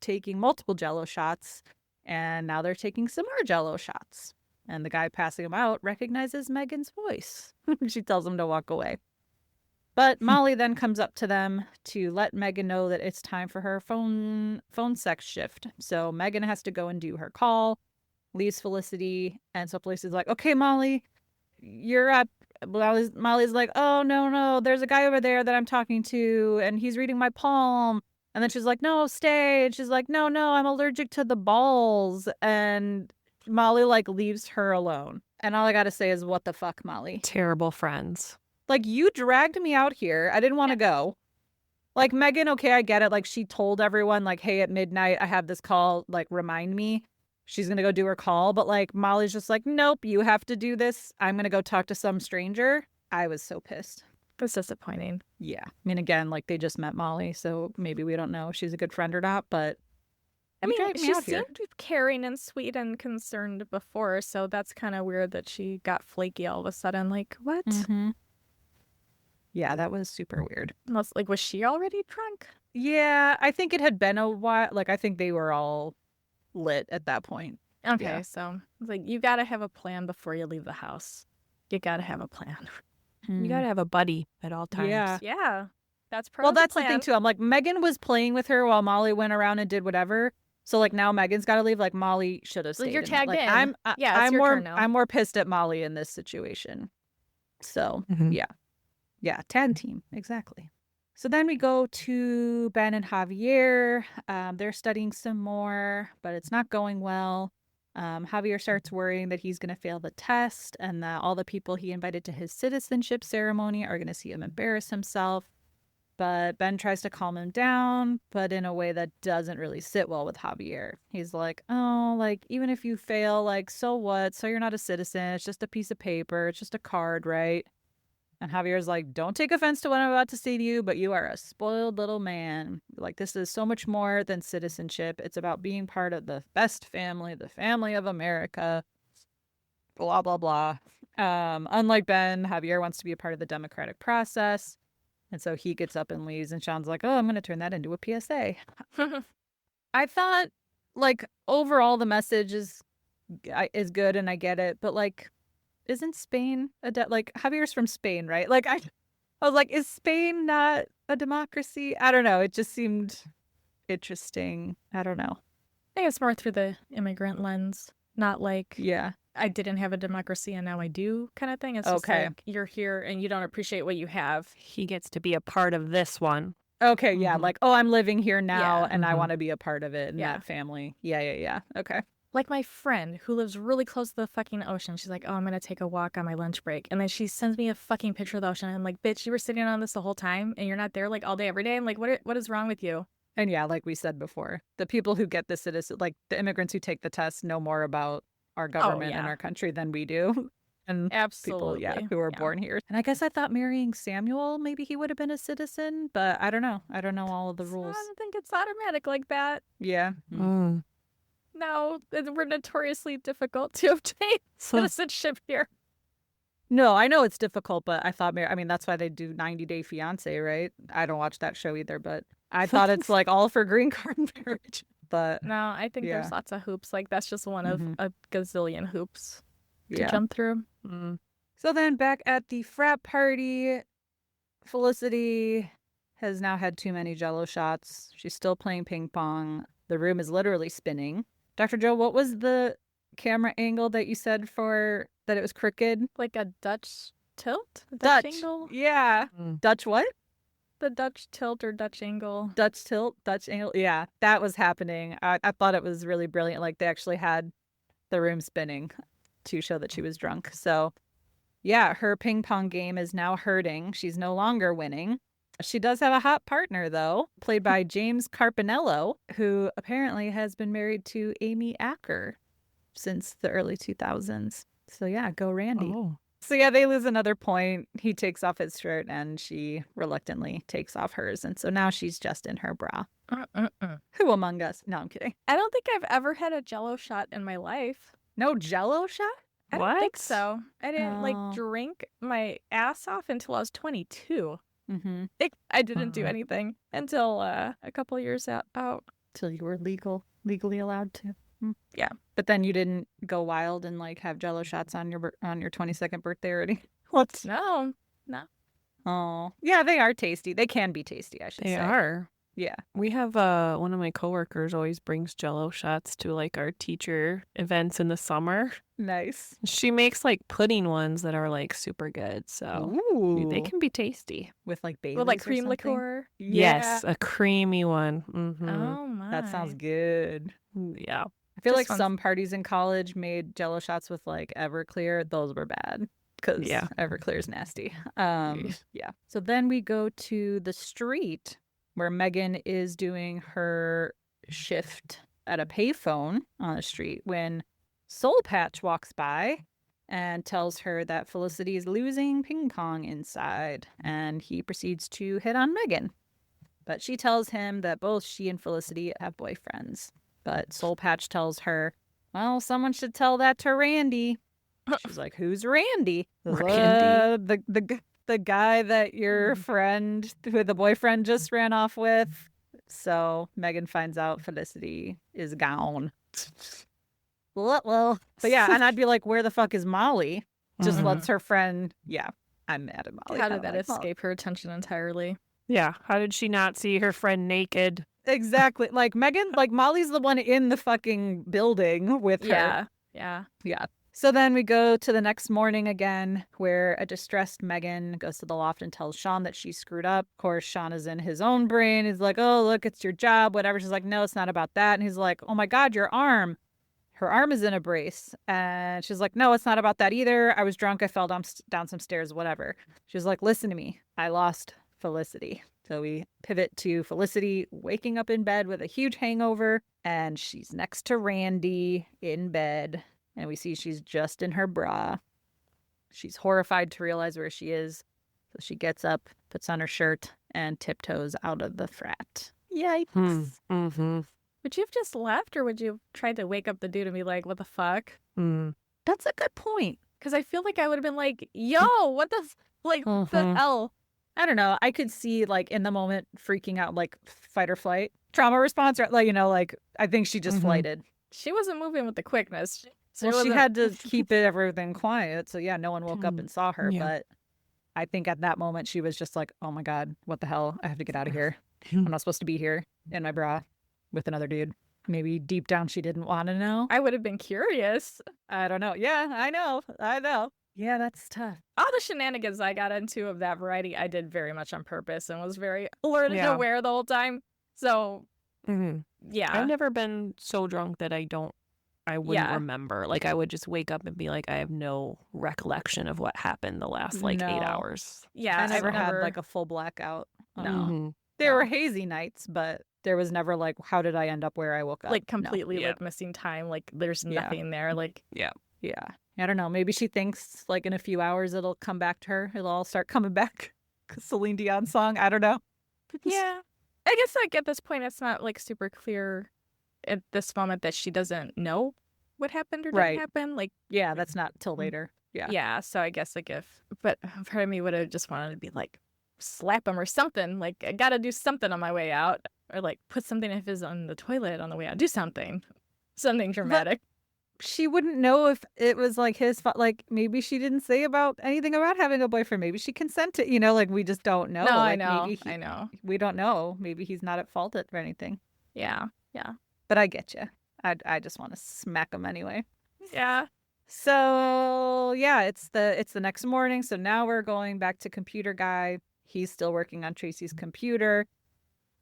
S1: taking multiple jello shots. And now they're taking some more jello shots. And the guy passing them out recognizes Meghan's voice. She tells him to walk away. But Molly then comes up to them to let Meghan know that it's time for her phone sex shift. So Meghan has to go and do her call, leaves Felicity. And so Felicity's like, okay, Molly, you're up. Molly's like, oh, no, there's a guy over there that I'm talking to, and he's reading my palm. And then she's like, no, stay. And she's like, no, I'm allergic to the balls. And Molly, like, leaves her alone. And all I got to say is, what the fuck, Molly?
S2: Terrible friends.
S1: Like, you dragged me out here. I didn't want to go. Like, Meghan, okay, I get it. Like, she told everyone, like, hey, at midnight, I have this call. Like, remind me. She's going to go do her call. But, like, Molly's just like, nope, you have to do this. I'm going to go talk to some stranger. I was so pissed.
S3: That's disappointing.
S1: Yeah. I mean, again, like, they just met Molly, so maybe we don't know if she's a good friend or not, but
S3: I mean, she seemed caring and sweet and concerned before, so that's kind of weird that she got flaky all of a sudden. Like, what?
S1: Mm-hmm. Yeah, that was super weird.
S3: Unless, like, was she already drunk?
S1: Yeah, I think it had been a while. Like, I think they were all lit at that point.
S3: Okay,
S1: Yeah.
S3: so it's like, you got to have a plan before you leave the house. You got to have a plan.
S2: You got to have a buddy at all times.
S3: Yeah. That's part
S1: well,
S3: of the
S1: that's
S3: plan.
S1: the thing, too. I'm like, Meghan was playing with her while Molly went around and did whatever. So, like, now Megan's got to leave. Like, Molly should have stayed.
S3: You're tagged
S1: like,
S3: in.
S1: I'm
S3: your
S1: more,
S3: turn now.
S1: I'm more pissed at Molly in this situation. So, yeah, tag team. Exactly. So then we go to Ben and Javier. They're studying some more, but it's not going well. Javier starts worrying that he's going to fail the test and that all the people he invited to his citizenship ceremony are going to see him embarrass himself. But Ben tries to calm him down, but in a way that doesn't really sit well with Javier. He's like, oh, like, even if you fail, like, so what? So you're not a citizen. It's just a piece of paper. It's just a card, right? And Javier's like, don't take offense to what I'm about to say to you, but you are a spoiled little man. Like, this is so much more than citizenship. It's about being part of the best family, the family of America, blah, blah, blah. Unlike Ben, Javier wants to be a part of the democratic process. And so he gets up and leaves, and Sean's like, oh, I'm going to turn that into a PSA. I thought, like, overall the message is good, and I get it, but, like, isn't Spain like, Javier's from Spain, right? Like, I was like, is Spain not a democracy? I don't know. It just seemed interesting. I don't know.
S3: I think it's more through the immigrant lens, not like,
S1: yeah,
S3: I didn't have a democracy and now I do kind of thing. It's just like, you're here and you don't appreciate what you have.
S2: He gets to be a part of this one.
S1: Okay, yeah, like, oh, I'm living here now and I want to be a part of it and
S3: Yeah.
S1: that family. Yeah. Okay.
S3: Like my friend who lives really close to the fucking ocean. She's like, oh, I'm going to take a walk on my lunch break. And then she sends me a fucking picture of the ocean. And I'm like, bitch, you were sitting on this the whole time and you're not there like all day, every day. I'm like, what is wrong with you?
S1: And yeah, like we said before, the people who get the citizen, like the immigrants who take the test know more about our government and our country than we do. And
S3: Absolutely.
S1: people, who were born here. And I guess I thought marrying Samuel, maybe he would have been a citizen, but I don't know. I don't know all of the rules.
S3: I don't think it's automatic like that.
S1: Yeah.
S2: Mm.
S3: No, we're notoriously difficult to obtain citizenship here.
S1: No, I know it's difficult, but I thought, I mean, that's why they do 90-Day Fiance, right? I don't watch that show either, but I thought it's like all for green card marriage. But
S3: no, I think there's lots of hoops. Like, that's just one of a gazillion hoops to jump through.
S2: Mm.
S1: So then back at the frat party, Felicity has now had too many jello shots. She's still playing ping pong. The room is literally spinning. Dr. Joe, what was the camera angle that you said for that it was crooked?
S3: Like a Dutch tilt? A
S1: Dutch
S3: angle?
S1: Yeah. Dutch what?
S3: The Dutch tilt or Dutch angle.
S1: Dutch tilt, Dutch angle. Yeah, that was happening. I thought it was really brilliant. Like, they actually had the room spinning to show that she was drunk. So, yeah, her ping pong game is now hurting. She's no longer winning. She does have a hot partner, though, played by James Carpinello, who apparently has been married to Amy Acker since the early 2000s. So, yeah, go Randy.
S2: Oh.
S1: So yeah, they lose another point. He takes off his shirt and she reluctantly takes off hers. And so now she's just in her bra. Who among us? No, I'm kidding.
S3: I don't think I've ever had a jello shot in my life.
S1: No jello shot?
S3: I don't think
S2: What?
S3: so. I didn't
S1: Oh.
S3: drink my ass off until I was 22.
S1: Mm-hmm.
S3: I didn't do anything until a couple years out.
S1: Till you were legally allowed to.
S3: Yeah.
S1: But then you didn't go wild and have jello shots on your 22nd birthday already. What?
S3: No.
S1: Oh, yeah, they are tasty. They can be tasty, I should
S2: They
S1: say.
S2: are.
S1: Yeah.
S2: We have one of my coworkers always brings jello shots to our teacher events in the summer.
S1: Nice.
S2: She makes pudding ones that are super good. So
S1: Ooh.
S2: they can be tasty.
S1: With Baileys
S3: With
S1: or
S3: cream
S1: something?
S3: liqueur.
S2: Yes, a creamy one. Mm-hmm.
S3: Oh my.
S1: That sounds good.
S2: Yeah.
S1: I feel
S3: Just
S1: like
S3: fun.
S1: some parties in college made jello shots with Everclear. Those were bad because
S2: Yeah.
S1: Everclear is nasty. Yeah. So then we go to the street where Meghan is doing her shift at a payphone on the street when Soul Patch walks by and tells her that Felicity is losing ping pong inside, and he proceeds to hit on Meghan. But she tells him that both she and Felicity have boyfriends. But Soul Patch tells her, well, someone should tell that to Randy. She's like, who's Randy?
S2: Randy.
S1: The guy that your friend, who the boyfriend just ran off with. So Meghan finds out Felicity is gone. Well. But yeah, and I'd be like, where the fuck is Molly? Just
S2: Mhm.
S1: lets her friend, yeah, I'm mad at Molly.
S3: How
S1: I
S3: did
S1: don't
S3: that
S1: like Molly.
S3: escape her attention entirely?
S2: Yeah. How did she not see her friend naked?
S1: Exactly. Meghan, Molly's the one in the fucking building with her.
S3: Yeah.
S1: Yeah. So then we go to the next morning again, where a distressed Meghan goes to the loft and tells Sean that she screwed up. Of course, Sean is in his own brain. He's like, oh, look, it's your job, whatever. She's like, no, it's not about that. And he's like, oh my God, your arm. Her arm is in a brace. And she's like, no, it's not about that either. I was drunk. I fell down some stairs, whatever. She's like, listen to me. I lost Felicity. So we pivot to Felicity waking up in bed with a huge hangover. And she's next to Randy in bed. And we see she's just in her bra. She's horrified to realize where she is. So she gets up, puts on her shirt, and tiptoes out of the frat. Yikes.
S2: Mm-hmm.
S3: Would you have just left, or would you have tried to wake up the dude and be like, what the fuck?
S1: That's a good point.
S3: Because I feel like I would have been like, yo, what the, what the hell?
S1: I don't know. I could see, in the moment, freaking out, fight or flight. Trauma response, or, I think she just flighted.
S3: She wasn't moving with the quickness.
S1: Well, she had to keep everything quiet. So, yeah, no one woke up and saw her.
S2: Yeah.
S1: But I think at that moment, she was just like, oh, my God, what the hell? I have to get out of here. I'm not supposed to be here in my bra with another dude. Maybe deep down she didn't want to know.
S3: I would have been curious.
S1: I don't know. Yeah, I know. Yeah, that's tough.
S3: All the shenanigans I got into of that variety, I did very much on purpose and was very alert and
S2: Yeah.
S3: aware the whole time. So, yeah.
S2: I've never been so drunk that I wouldn't remember. I would just wake up and be like, I have no recollection of what happened the last 8
S1: No.
S2: hours.
S3: Yeah,
S1: I never had a full blackout.
S3: No.
S1: There were hazy nights, but there was never how did I end up where I woke up?
S3: completely
S2: Yeah.
S3: missing time. There's
S1: Yeah.
S3: nothing there.
S1: Yeah. I don't know. Maybe she thinks in a few hours it'll come back to her. It'll all start coming back. Celine Dion song. I don't know.
S3: Yeah. I guess at this point it's not super clear at this moment that she doesn't know what happened or didn't happen.
S1: Yeah, that's not till later. Yeah.
S3: Yeah, so I guess but part of me would have just wanted to be slap him or something. I gotta do something on my way out, or put something of his on the toilet on the way out. Do something dramatic.
S1: She wouldn't know if it was his fault. Maybe she didn't say anything about having a boyfriend. Maybe she consented. We just don't know.
S3: No, I know.
S1: Maybe
S3: I know.
S1: We don't know. Maybe he's not at fault for anything.
S3: Yeah.
S1: But I get you. I just want to smack him anyway.
S3: Yeah.
S1: So yeah, it's the next morning. So now we're going back to computer guy. He's still working on Tracy's computer.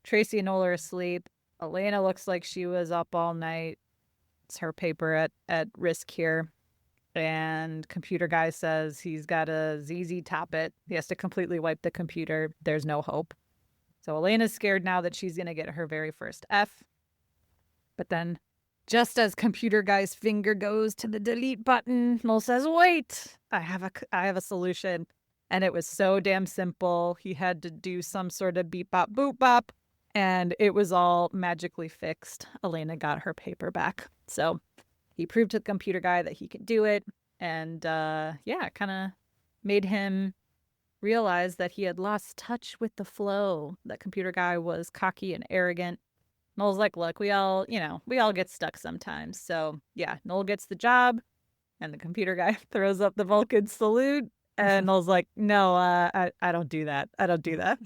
S1: Tracy and Noel are asleep. Elena looks like she was up all night. It's her paper at risk here. And computer guy says he's got to ZZ top it. He has to completely wipe the computer. There's no hope. So Elena's scared now that she's going to get her very first F. But then Just as computer guy's finger goes to the delete button, Noel says, wait, I have a solution. And it was so damn simple. He had to do some sort of beep bop boop bop, and it was all magically fixed. Elena got her paper back. So he proved to the computer guy that he could do it. And it kind of made him realize that he had lost touch with the flow. That computer guy was cocky and arrogant. Noel's like, look, we all get stuck sometimes. So yeah, Noel gets the job, and the computer guy throws up the Vulcan salute. And Noel's like, no, I don't do that. I don't do that.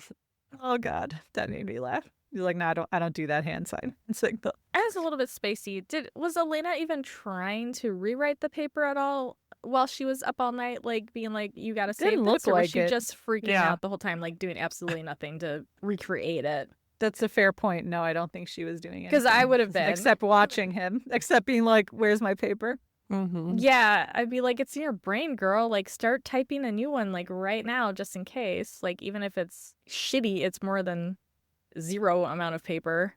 S1: Oh God, that made me laugh. He's like, no, I don't do that hand sign. It's like
S3: I was a little bit spacey. Was Elena even trying to rewrite the paper at all while she was up all night, like being like, you gotta save
S1: Didn't
S3: this,
S1: look
S3: or was
S1: like
S3: she
S1: it.
S3: just freaking
S2: Yeah.
S3: out the whole time, like doing absolutely nothing to recreate it?
S1: That's a fair point. No, I don't think she was doing it.
S3: 'Cause I would have been.
S1: Except watching him. Except being like, where's my paper?
S2: Mm-hmm.
S3: Yeah, I'd be like, it's in your brain, girl. Like, start typing a new one, like, right now, just in case. Like, even if it's shitty, it's more than zero amount of paper.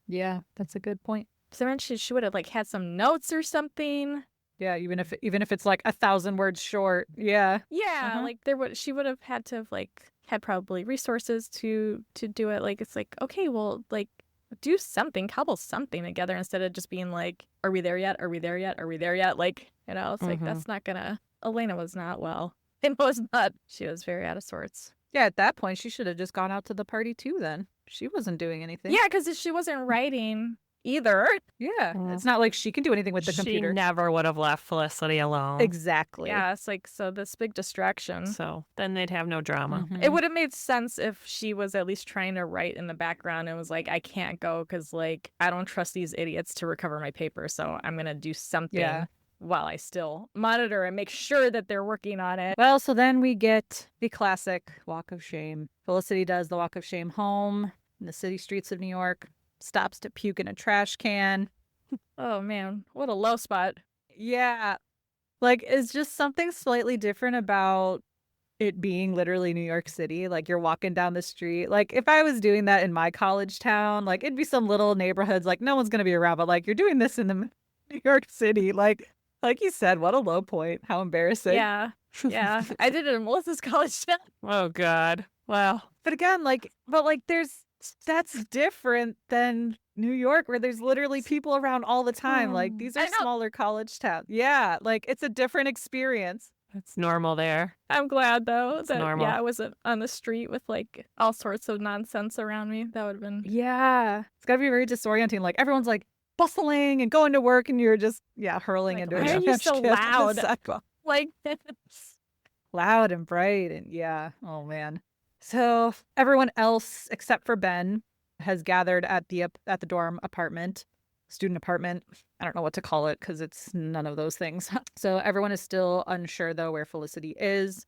S1: Yeah, that's a good point.
S3: So then she would have, like, had some notes or something.
S1: Yeah, even if it's like 1,000 words short. Yeah.
S3: Yeah,
S1: Uh-huh.
S3: like, she would have had to have, like, had probably resources to do it. Like, it's like, okay, well, like, do something, cobble something together instead of just being like, are we there yet? Are we there yet? Are we there yet? Like, it's like, that's not gonna. Elena was not well. It was not. She was very out of sorts.
S1: Yeah, at that point, she should have just gone out to the party too then. She wasn't doing anything.
S3: Yeah, because she wasn't writing either.
S1: Yeah.
S2: Mm.
S1: It's not like she can do anything with the computer.
S2: She never would have left Felicity alone.
S1: Exactly.
S3: Yeah, it's like, so this big distraction.
S2: So then they'd have no drama.
S1: Mhm.
S3: It would have made sense if she was at least trying to write in the background and was like, I can't go because, like, I don't trust these idiots to recover my paper, so I'm going to do something
S1: Yeah.
S3: while I still monitor and make sure that they're working on it.
S1: Well, so then we get the classic walk of shame. Felicity does the walk of shame home in the city streets of New York, stops to puke in a trash can.
S3: Oh, man. What a low spot.
S1: Yeah. Like, it's just something slightly different about it being literally New York City. Like, you're walking down the street. Like, if I was doing that in my college town, like, it'd be some little neighborhoods, like, no one's going to be around. But, like, you're doing this in the New York City. Like you said, what a low point. How embarrassing.
S3: Yeah. Yeah. I did it in Melissa's college town.
S2: Oh, God. Well,
S1: But again, that's different than New York, where there's literally people around all the time. Like, these
S3: I
S1: are
S3: know.
S1: smaller college towns. Yeah, like, it's a different experience.
S2: it's normal there.
S3: I'm glad, though, that
S2: normal.
S3: I wasn't on the street with, like, all sorts of nonsense around me. That would have been...
S1: Yeah. It's got to be very disorienting. Like, everyone's, like, bustling and going to work, and you're just, hurling
S3: Like,
S1: into
S3: why
S1: a
S3: are you
S1: trash
S3: so
S1: can on the
S3: loud?
S1: sidewalk.
S3: Like...
S1: Loud and bright, and oh, man. So everyone else except for Ben has gathered at the dorm apartment, student apartment. I don't know what to call it because it's none of those things. So everyone is still unsure, though, where Felicity is.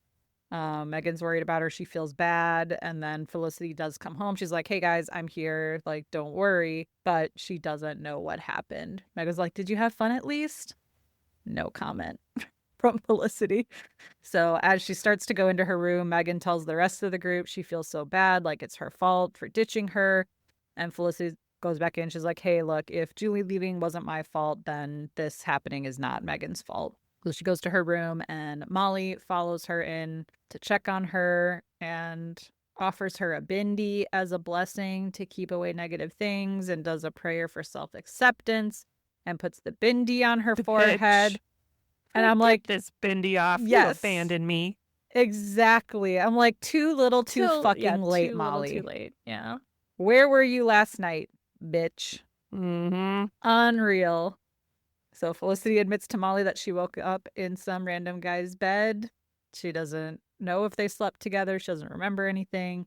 S1: Megan's worried about her. She feels bad. And then Felicity does come home. She's like, hey, guys, I'm here. Like, don't worry. But she doesn't know what happened. Megan's like, did you have fun at least? No comment from Felicity. So as she starts to go into her room, Megan tells the rest of the group she feels so bad, like it's her fault for ditching her. And Felicity goes back in. She's like, hey, look, if Julie leaving wasn't my fault, then this happening is not Megan's fault. So she goes to her room, and Molly follows her in to check on her and offers her a bindi as a blessing to keep away negative things, and does a prayer for self-acceptance and puts the bindi on her forehead.
S2: Bitch.
S1: And I'm
S2: Get
S1: like,
S2: this bindi off.
S1: Yes.
S2: You abandoned me.
S1: exactly. I'm like, too little, too fucking late,
S3: too
S1: Molly.
S3: Little, too late. Yeah.
S1: Where were you last night, bitch?
S2: Mm-hmm.
S1: Unreal. So Felicity admits to Molly that she woke up in some random guy's bed. She doesn't know if they slept together. She doesn't remember anything.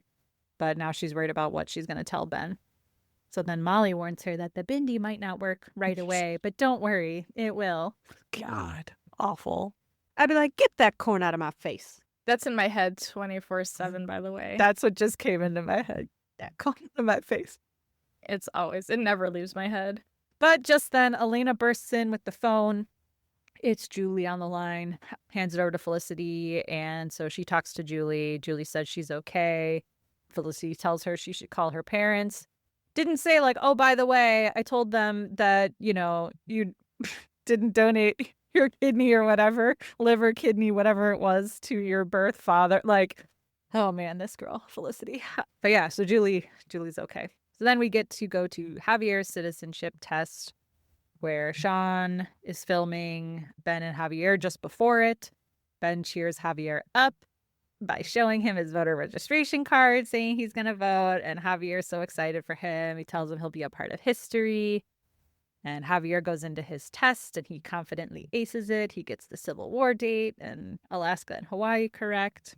S1: But now she's worried about what she's going to tell Ben. So then Molly warns her that the bindi might not work right away, but don't worry, it will.
S2: God. Awful.
S4: I'd be like, get that corn out of my face.
S3: That's in my head 24/7, by the way.
S1: That's what just came into my head. That caught into my face.
S3: It never leaves my head.
S1: But just then, Elena bursts in with the phone. It's Julie on the line, hands it over to Felicity. And so she talks to Julie. Julie says she's okay. Felicity tells her she should call her parents. didn't say like, oh, by the way, I told them that, you didn't donate your kidney or whatever, liver, kidney, whatever it was to your birth father. Like, oh man, this girl, Felicity. But yeah, so Julie's okay. So then we get to go to Javier's citizenship test, where Sean is filming Ben and Javier just before it. Ben cheers Javier up by showing him his voter registration card, saying he's going to vote. And Javier's so excited for him. He tells him he'll be a part of history. And Javier goes into his test and he confidently aces it. He gets the Civil War date and Alaska and Hawaii correct.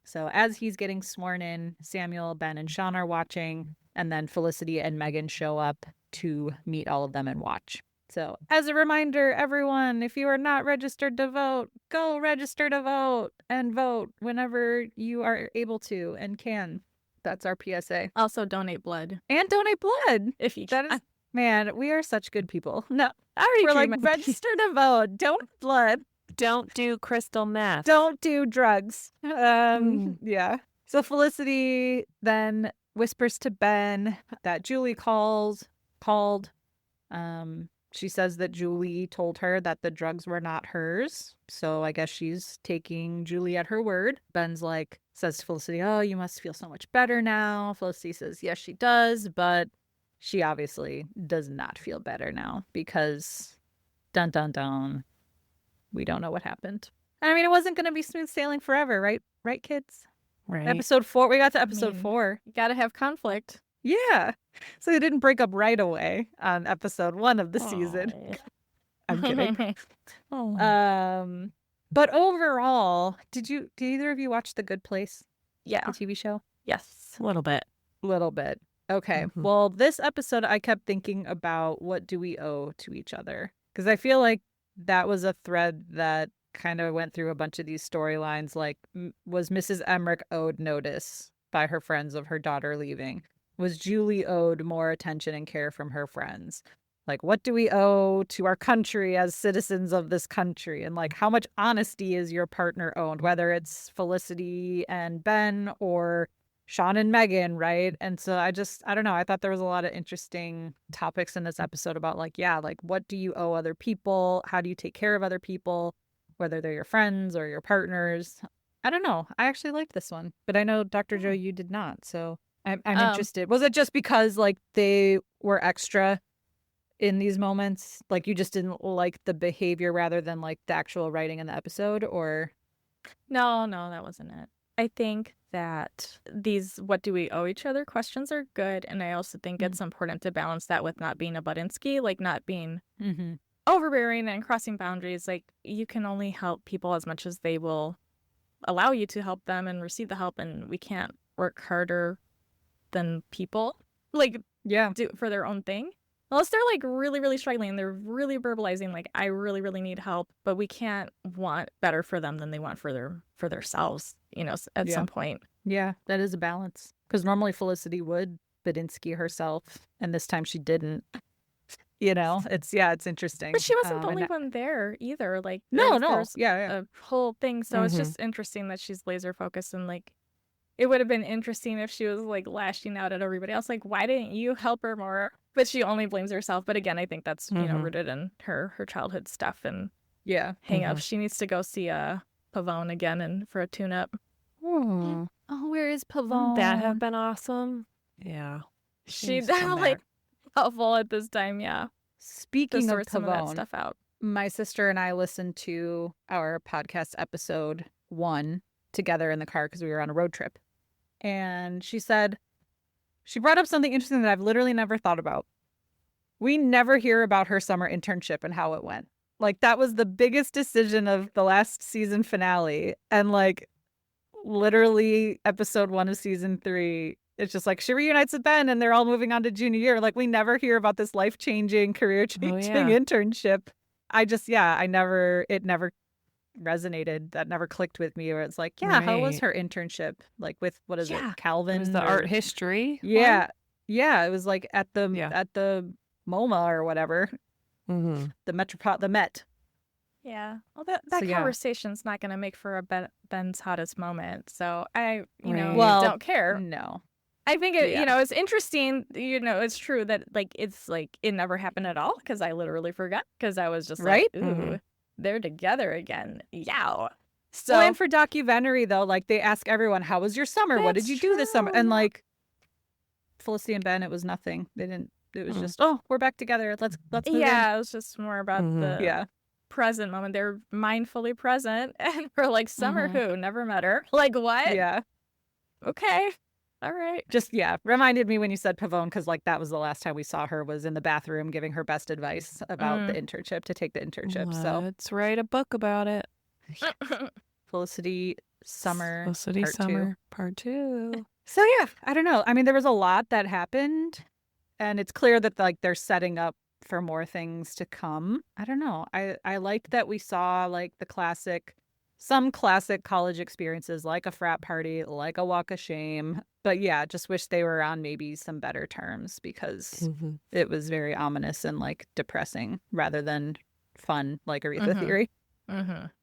S1: So as he's getting sworn in, Samuel, Ben, and Sean are watching. And then Felicity and Meghan show up to meet all of them and watch. So as a reminder, everyone, if you are not registered to vote, go register to vote and vote whenever you are able to and can. That's our PSA.
S3: Also donate blood.
S1: And donate blood.
S3: If you
S1: That is, man, we are such good people. No,
S3: I
S1: we're like, register to vote. Don't blood.
S2: Don't do crystal meth.
S1: Don't do drugs. Yeah. So Felicity then whispers to Ben that Julie called. She says that Julie told her that the drugs were not hers. So I guess she's taking Julie at her word. Ben's like, says to Felicity, oh, you must feel so much better now. Felicity says, yes, she does. But she obviously does not feel better now because dun, dun, dun. We don't know what happened. I mean, it wasn't going to be smooth sailing forever, right? Right, kids?
S2: Right.
S1: Episode 4. We got to episode 4.
S3: You gotta have conflict.
S1: Yeah. So they didn't break up right away on episode 1 of the season. I'm kidding. But overall, did either of you watch The Good Place?
S3: Yeah.
S1: The TV show?
S3: Yes.
S2: A little bit.
S1: Little bit. Okay.
S2: Mhm.
S1: Well, this episode, I kept thinking about what do we owe to each other? Because I feel like that was a thread that kind of went through a bunch of these storylines. Like, was Mrs. Emrick owed notice by her friends of her daughter leaving? Was Julie owed more attention and care from her friends? Like, what do we owe to our country as citizens of this country? And like, how much honesty is your partner owed? Whether it's Felicity and Ben or Sean and Meghan, right? And so I don't know. I thought there was a lot of interesting topics in this episode about like, what do you owe other people? How do you take care of other people? Whether they're your friends or your partners. I don't know. I actually liked this one, but I know Dr. Joe, you did not. So I'm interested. Was it just because like they were extra in these moments? Like you just didn't like the behavior rather than like the actual writing in the episode, or?
S3: No, that wasn't it. I think that these what do we owe each other questions are good. And I also think it's important to balance that with not being a Budinsky, like not being overbearing and crossing boundaries. Like you can only help people as much as they will allow you to help them and receive the help. And we can't work harder than people like do for their own thing. Unless they're like really, really struggling and they're really verbalizing like I really, really need help, but we can't want better for them than they want for themselves, at some point.
S1: Yeah, that is a balance. Because normally Felicity would Budinsky herself, and this time she didn't. It's interesting.
S3: But she wasn't the only one there either. Like
S1: there's
S3: a whole thing. So it's just interesting that she's laser focused and like it would have been interesting if she was like lashing out at everybody else. Like, why didn't you help her more? But she only blames herself. But again, I think that's rooted in her childhood stuff and hang ups. She needs to go see Pavone again and for a tune up.
S1: Oh, where is Pavone?
S2: That have been awesome. Yeah,
S3: she's like helpful at this time. Yeah.
S1: Speaking of
S3: some of that
S1: Pavone,
S3: stuff out.
S1: My sister and I listened to our podcast episode 1 together in the car because we were on a road trip. And she brought up something interesting that I've literally never thought about. We never hear about her summer internship and how it went. Like, that was the biggest decision of the last season finale. And, like, literally episode 1 of season 3, it's just like she reunites with Ben and they're all moving on to junior year. Like, we never hear about this life-changing, career-changing internship. It never resonated. That never clicked with me, where it's like, how was her internship? Like with, what is it, Calvin?
S2: It was the art history
S1: one? It was like at the MoMA or whatever. The Met.
S3: Yeah. Well, that conversation's not going to make for a Ben's hottest moment. So I don't care.
S1: No.
S3: I think it,
S1: Yeah.
S3: it's interesting. It's true that like it's like it never happened at all because I literally forgot because I was just
S1: Right?
S3: like, ooh, they're together again. Yow. So
S1: Well, and for documentary though, like they ask everyone, "How was your summer? What did
S3: That's
S1: you do this summer?" And
S3: true.
S1: like Felicity and Ben, it was nothing. They didn't. It was just, "Oh, we're back together. Let's move in."
S3: yeah, it was just more about the
S1: Yeah.
S3: present moment. They're mindfully present, and we're like, summer who? Never met her. Like what?
S1: Yeah.
S3: Okay. All right.
S1: Just reminded me when you said Pavone, because like that was the last time we saw her, was in the bathroom giving her best advice about the internship, to take the internship. So
S2: Let's write a book about it.
S1: Felicity Summer
S2: Felicity
S1: Part 2.
S2: Summer Part 2.
S1: So yeah, I don't know. I mean, there was a lot that happened, and it's clear that like they're setting up for more things to come. I don't know. I liked that we saw like some classic college experiences, like a frat party, like a walk of shame. But yeah, just wish they were on maybe some better terms, because it was very ominous and like depressing rather than fun, like Aretha Theory.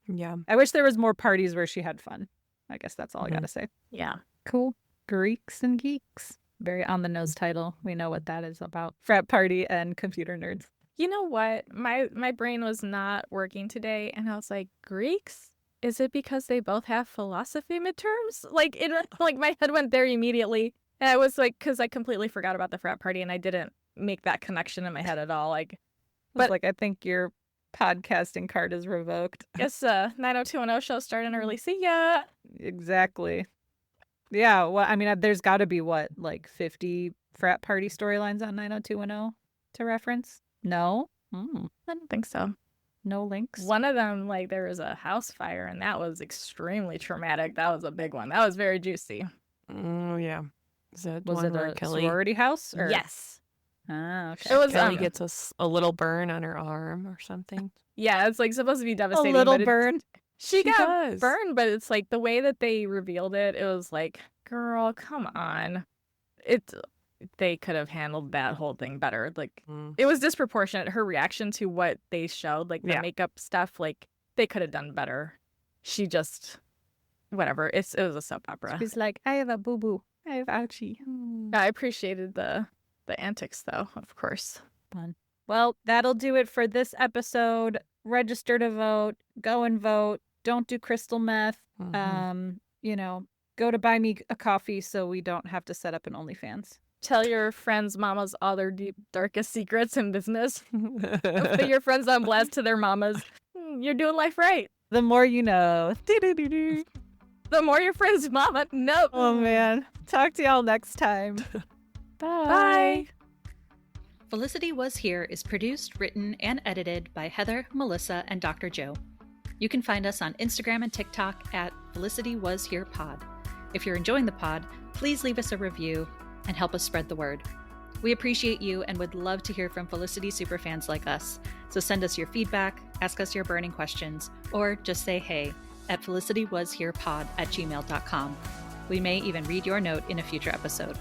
S2: Yeah.
S1: I wish there was more parties where she had fun. I guess that's all I gotta say.
S3: Yeah.
S1: Cool. Greeks and Geeks. Very on the nose title. We know what that is about. Frat party and computer nerds.
S3: You know what? My brain was not working today, and I was like, Greeks? Is it because they both have philosophy midterms? Like my head went there immediately, and I was like, because I completely forgot about the frat party, and I didn't make that connection in my head at all. Like,
S1: But like, I think your podcasting card is revoked.
S3: guess 90210 show starting early. See ya.
S1: Exactly. Yeah. Well, I mean, there's got to be like 50 frat party storylines on 90210 to reference. No.
S3: I don't think so.
S1: No links.
S3: One of them, like, there was a house fire, and that was extremely traumatic. That was a big one. That was very juicy.
S2: Oh, yeah. Is that
S1: Was
S2: one
S1: it
S2: where
S1: a
S2: Kelly
S1: sorority house? Or?
S3: Yes.
S1: Ah, okay.
S3: It was
S2: Kelly gets a little burn on her arm or something?
S3: Yeah, it's like supposed to be
S1: a
S3: devastating.
S1: little
S3: but
S1: burn.
S3: She got
S2: does.
S3: burned, but it's like the way that they revealed it, it was like, girl, come on. They could have handled that whole thing better. Like, it was disproportionate. Her reaction to what they showed, like the makeup stuff, like they could have done better. She just, whatever. It was a soap opera.
S1: She's like, I have a boo-boo. I have ouchie.
S3: I appreciated the antics, though, of course.
S1: Fun. Well, that'll do it for this episode. Register to vote. Go and vote. Don't do crystal meth. Go to buy me a coffee so we don't have to set up an OnlyFans.
S3: Tell your friends' mamas all their deep, darkest secrets in business. Put your friends on blast to their mamas. You're doing life right.
S1: The more you know.
S3: The more your friends' mama know.
S1: Oh, man. Talk to y'all next time.
S3: Bye.
S5: Felicity Was Here is produced, written, and edited by Heather, Melissa, and Dr. Joe. You can find us on Instagram and TikTok at Felicity Was Here Pod. If you're enjoying the pod, please leave us a review and help us spread the word. We appreciate you and would love to hear from Felicity superfans like us. So send us your feedback, ask us your burning questions, or just say hey at felicitywasherepod@gmail.com. We may even read your note in a future episode.